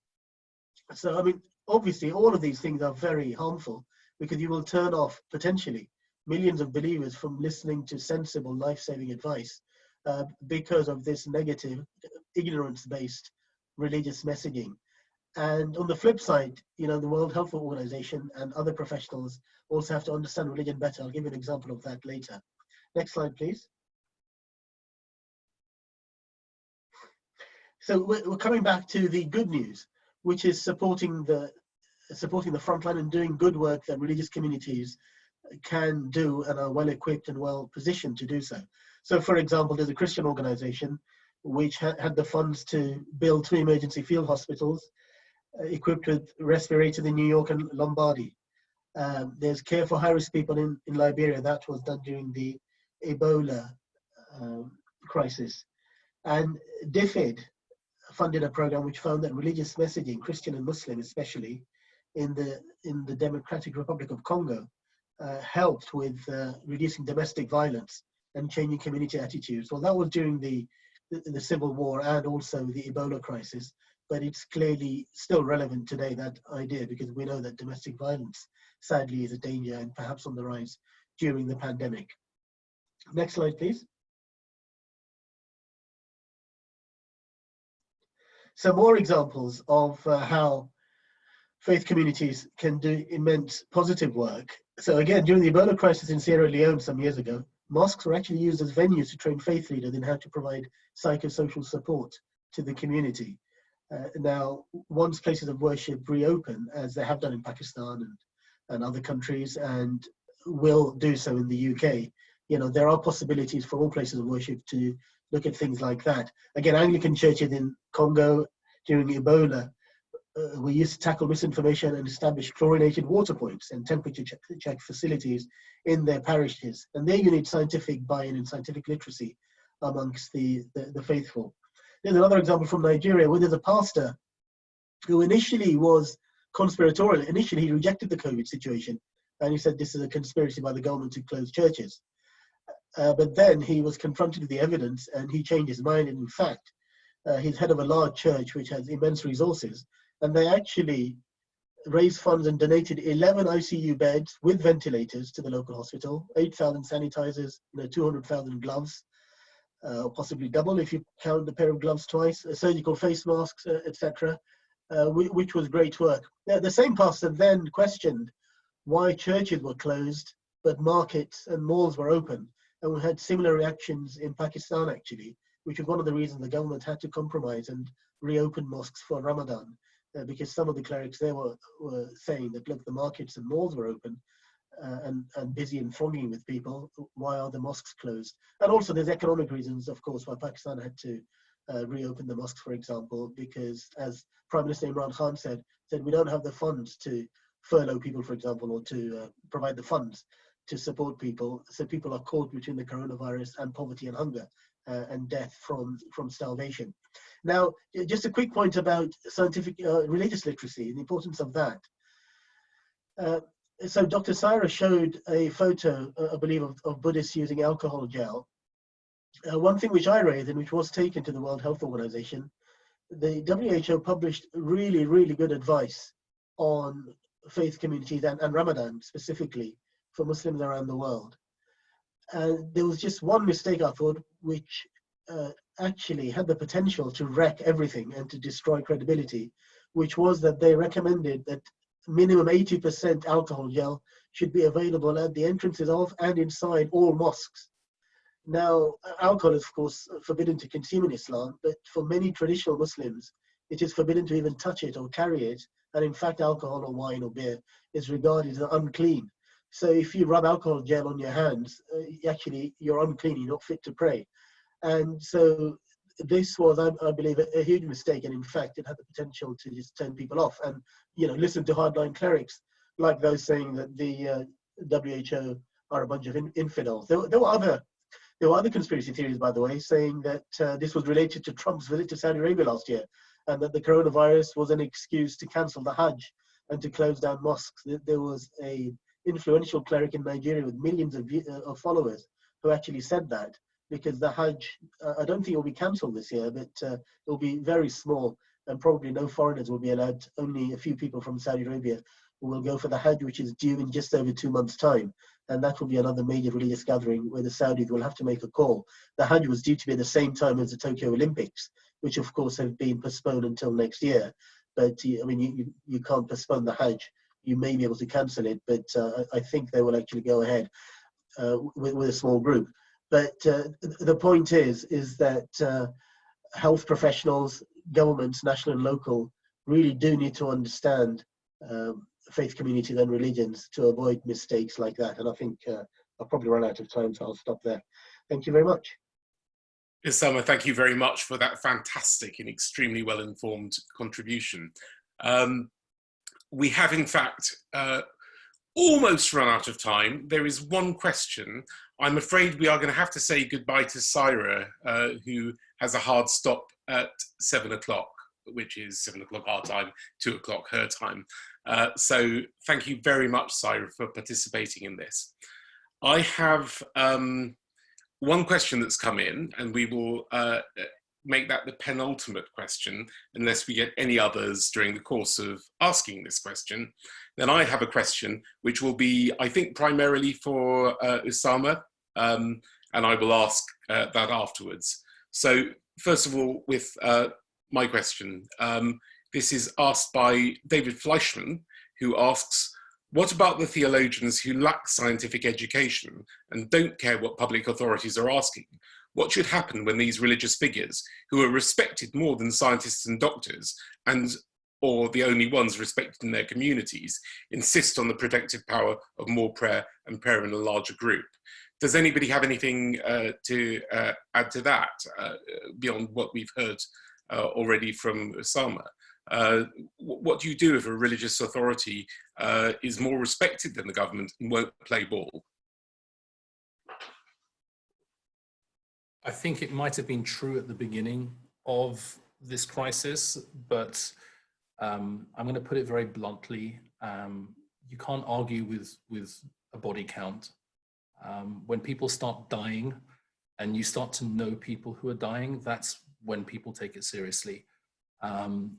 So, obviously, all of these things are very harmful because you will turn off, potentially, millions of believers from listening to sensible, life-saving advice because of this negative, ignorance-based religious messaging. And on the flip side, the World Health Organization and other professionals also have to understand religion better. I'll give you an example of that later. Next slide, please. So we're coming back to the good news, which is supporting the front line and doing good work that religious communities can do and are well equipped and well positioned to do so. So, for example, there's a Christian organization which had the funds to build 2 emergency field hospitals equipped with respirators in New York and Lombardy. There's care for high-risk people in Liberia. That was done during the Ebola crisis. And DFID funded a program which found that religious messaging, Christian and Muslim especially, in the Democratic Republic of Congo, helped with reducing domestic violence and changing community attitudes. Well, that was during the the civil war and also the Ebola crisis, but it's clearly still relevant today, that idea, because we know that domestic violence, sadly, is a danger and perhaps on the rise during the pandemic. Next slide, please. So more examples of how faith communities can do immense positive work. So again, during the Ebola crisis in Sierra Leone some years ago, mosques were actually used as venues to train faith leaders in how to provide psychosocial support to the community. Now, once places of worship reopen, as they have done in Pakistan and other countries, and will do so in the UK, you know, there are possibilities for all places of worship to look at things like that. Again, Anglican churches in Congo during Ebola, we used to tackle misinformation and establish chlorinated water points and temperature check facilities in their parishes. And there you need scientific buy-in and scientific literacy amongst the faithful. There's another example from Nigeria where there's a pastor who initially was conspiratorial. Initially, he rejected the COVID situation and he said this is a conspiracy by the government to close churches. But then he was confronted with the evidence and he changed his mind. And in fact, he's head of a large church which has immense resources. And they actually raised funds and donated 11 ICU beds with ventilators to the local hospital, 8,000 sanitizers, 200,000 gloves, possibly double if you count the pair of gloves twice, surgical face masks, etc., which was great work. The same pastor then questioned why churches were closed, but markets and malls were open. And we had similar reactions in Pakistan, actually, which was one of the reasons the government had to compromise and reopen mosques for Ramadan. Because some of the clerics there were saying that, look, the markets and malls were open and busy and thronging with people. Why are the mosques closed? And also there's economic reasons, of course, why Pakistan had to reopen the mosques, for example, because as Prime Minister Imam Hassan said we don't have the funds to furlough people, for example, or to provide the funds to support people. So people are caught between the coronavirus and poverty and hunger and death from starvation. Now, just a quick point about scientific religious literacy and the importance of that. So Dr. Syra showed a photo, I believe, of Buddhists using alcohol gel. One thing which I raised and which was taken to the World Health Organization, the WHO published really, really good advice on faith communities and Ramadan specifically for Muslims around the world. And there was just one mistake, I thought, which actually had the potential to wreck everything and to destroy credibility, which was that they recommended that minimum 80% alcohol gel should be available at the entrances of and inside all mosques. Now, alcohol is, of course, forbidden to consume in Islam, but for many traditional Muslims, it is forbidden to even touch it or carry it. And in fact, alcohol or wine or beer is regarded as unclean. So if you rub alcohol gel on your hands, actually you're unclean, you're not fit to pray. And so this was, I believe, a huge mistake. And in fact, it had the potential to just turn people off and, listen to hardline clerics like those saying that the WHO are a bunch of infidels. There were other conspiracy theories, by the way, saying that this was related to Trump's visit to Saudi Arabia last year, and that the coronavirus was an excuse to cancel the Hajj and to close down mosques. There was a influential cleric in Nigeria with millions of followers who actually said that, because the Hajj, I don't think it will be cancelled this year, but it will be very small, and probably no foreigners will be allowed. Only a few people from Saudi Arabia will go for the Hajj, which is due in just over 2 months' time. And that will be another major religious gathering where the Saudis will have to make a call. The Hajj was due to be at the same time as the Tokyo Olympics, which of course have been postponed until next year. But I mean, you can't postpone the Hajj. You may be able to cancel it, but I think they will actually go ahead with a small group. But the point is that health professionals, governments, national and local, really do need to understand faith communities and religions to avoid mistakes like that. And I think I've probably run out of time, so I'll stop there. Thank you very much. Usama, thank you very much for that fantastic and extremely well-informed contribution. We have, in fact, almost run out of time. There is one question. I'm afraid we are going to have to say goodbye to Syra, who has a hard stop at 7 o'clock, which is 7 o'clock our time, 2 o'clock her time. So thank you very much, Syra, for participating in this. I have one question that's come in, and we will make that the penultimate question, unless we get any others during the course of asking this question. Then I have a question which will be, I think, primarily for Usama, and I will ask that afterwards. So first of all, with my question, this is asked by David Fleischman, who asks, what about the theologians who lack scientific education and don't care what public authorities are asking? What should happen when these religious figures, who are respected more than scientists and doctors, or the only ones respected in their communities, insist on the protective power of more prayer and prayer in a larger group? Does anybody have anything to add to that beyond what we've heard already from Usama? What do you do if a religious authority is more respected than the government and won't play ball? I think it might have been true at the beginning of this crisis, but I'm going to put it very bluntly. You can't argue with a body count. When people start dying and you start to know people who are dying, that's when people take it seriously. You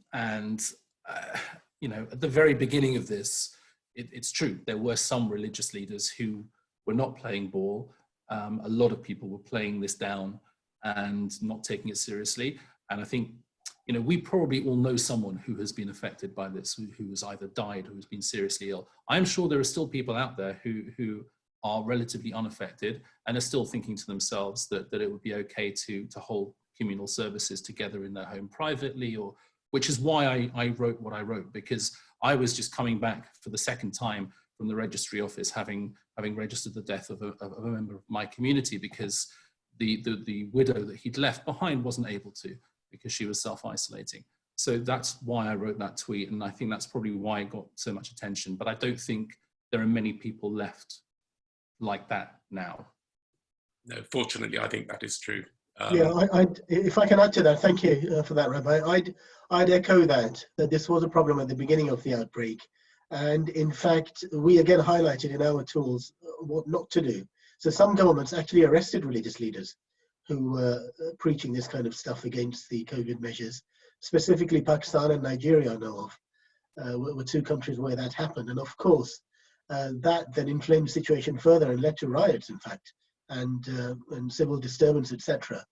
know, at the very beginning of this, it's true, there were some religious leaders who were not playing ball. A lot of people were playing this down and not taking it seriously. And I think, you know, we probably all know someone who has been affected by this, who has either died or has been seriously ill. I'm sure there are still people out there who are relatively unaffected and are still thinking to themselves that it would be okay to hold communal services together in their home privately, or which is why I wrote what I wrote, because I was just coming back for the second time from the registry office, having registered the death of a member of my community, because the widow that he'd left behind wasn't able to, because she was self-isolating. So that's why I wrote that tweet, and I think that's probably why it got so much attention. But I don't think there are many people left like that now. No, fortunately, I think that is true. Yeah, if I can add to that, thank you for that, Rabbi. I'd echo that this was a problem at the beginning of the outbreak. And in fact, we again highlighted in our tools what not to do. So some governments actually arrested religious leaders who were preaching this kind of stuff against the COVID measures. Specifically, Pakistan and Nigeria, I know of, were two countries where that happened. And of course, that then inflamed the situation further and led to riots, in fact, and civil disturbance, etc.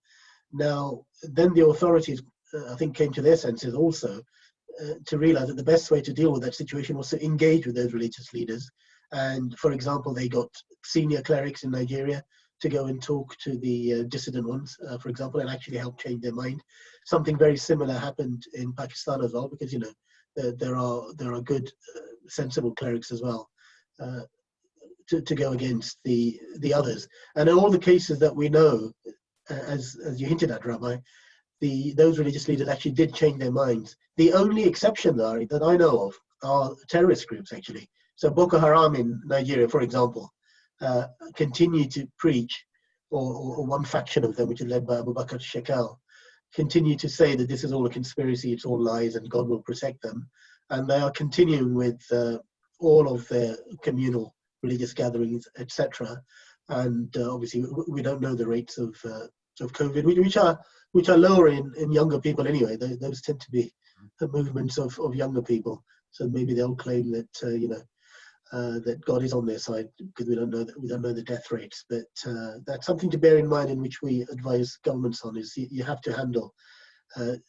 Now, then the authorities, I think, came to their senses also to realize that the best way to deal with that situation was to engage with those religious leaders. And for example, they got senior clerics in Nigeria to go and talk to the dissident ones, for example, and actually help change their mind. Something very similar happened in Pakistan as well, because, you know, there are good, sensible clerics as well to go against the others. And in all the cases that we know, as you hinted at, Rabbi, those religious leaders actually did change their minds. The only exception that I know of are terrorist groups, actually. So Boko Haram in Nigeria, for example, continue to preach, or one faction of them, which is led by Abu Bakr Shekau, continue to say that this is all a conspiracy, it's all lies, and God will protect them. And they are continuing with all of their communal religious gatherings, etc. And obviously, we don't know the rates of COVID, which are lower in younger people anyway. Those tend to be the movements of younger people. So maybe they'll claim that that God is on their side, because we don't know the death rates. But that's something to bear in mind, in which we advise governments on, is you have to handle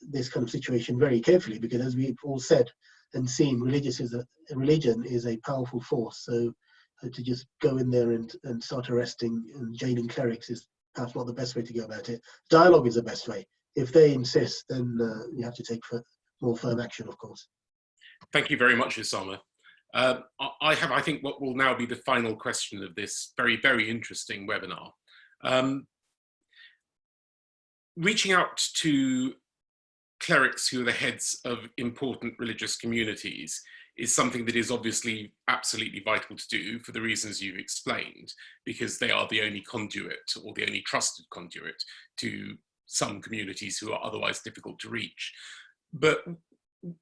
this kind of situation very carefully, because as we've all said and seen, religion is a powerful force. So to just go in there and start arresting and jailing clerics is perhaps not the best way to go about it. Dialogue is the best way. If they insist, then you have to take more firm action, of course. Thank you very much, Usama. I have, I think, what will now be the final question of this very, very interesting webinar. Reaching out to clerics who are the heads of important religious communities is something that is obviously absolutely vital to do, for the reasons you've explained, because they are the only conduit, or the only trusted conduit, to some communities who are otherwise difficult to reach. But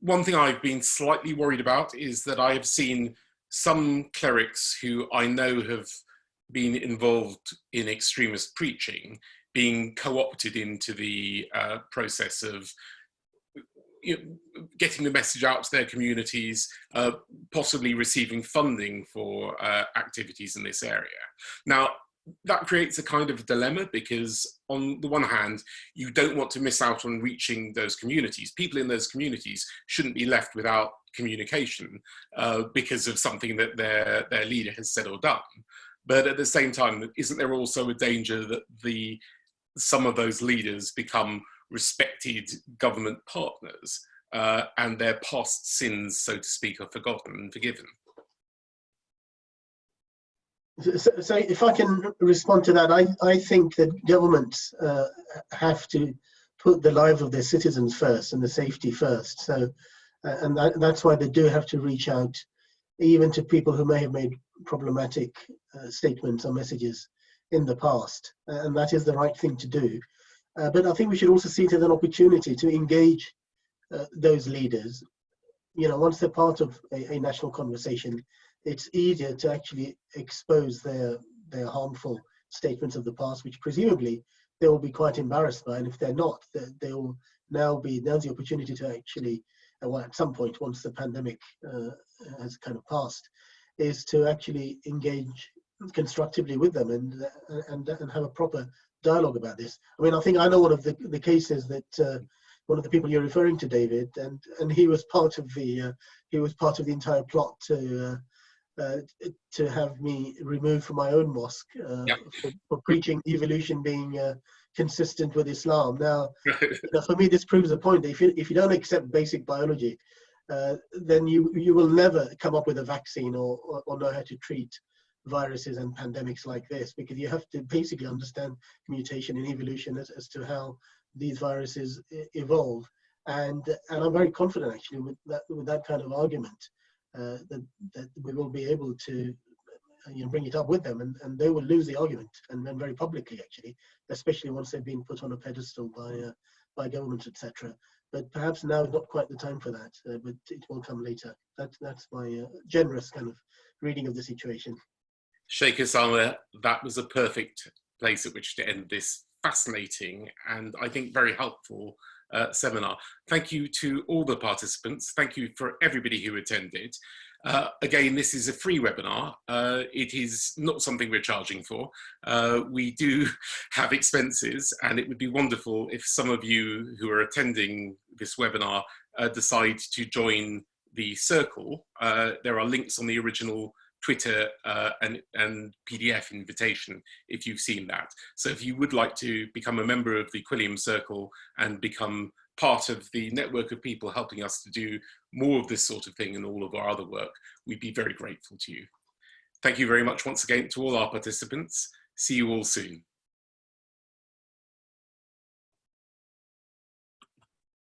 one thing I've been slightly worried about is that I have seen some clerics who I know have been involved in extremist preaching being co-opted into the process of getting the message out to their communities, possibly receiving funding for activities in this area. Now, that creates a kind of dilemma, because on the one hand, you don't want to miss out on reaching those communities. People in those communities shouldn't be left without communication because of something that their leader has said or done. But at the same time, isn't there also a danger that some of those leaders become respected government partners and their past sins, so to speak, are forgotten and forgiven? So if I can respond to that, I think that governments have to put the lives of their citizens first and the safety first. So, and that's why they do have to reach out even to people who may have made problematic statements or messages in the past. And that is the right thing to do. But I think we should also see it as an opportunity to engage those leaders. Once they're part of a national conversation, it's easier to actually expose their harmful statements of the past, which presumably they will be quite embarrassed by. And if they're not, they will now's the opportunity to actually, at some point, once the pandemic has kind of passed, is to actually engage constructively with them and have a proper dialogue about this. I mean, I think I know one of the cases that one of the people you're referring to, David, and he was part of the entire plot to have me removed from my own mosque for preaching evolution being consistent with Islam. Now, for me, this proves the point that if you don't accept basic biology, then you will never come up with a vaccine or know how to treat viruses and pandemics like this, because you have to basically understand mutation and evolution as to how these viruses evolve. And I'm very confident actually with that kind of argument that we will be able to bring it up with them, and they will lose the argument, and then very publicly actually, especially once they've been put on a pedestal by governments, etc. But perhaps now is not quite the time for that, but it will come later. That's my generous kind of reading of the situation. Sheikh Usama, that was a perfect place at which to end this fascinating and I think very helpful seminar. Thank you to all the participants. Thank you for everybody who attended. Again, this is a free webinar. It is not something we're charging for. We do have expenses, and it would be wonderful if some of you who are attending this webinar decide to join the circle. There are links on the original Twitter and PDF invitation if you've seen that. So if you would like to become a member of the Quilliam Circle and become part of the network of people helping us to do more of this sort of thing and all of our other work, we'd be very grateful to you. Thank you very much once again to all our participants. See you all soon.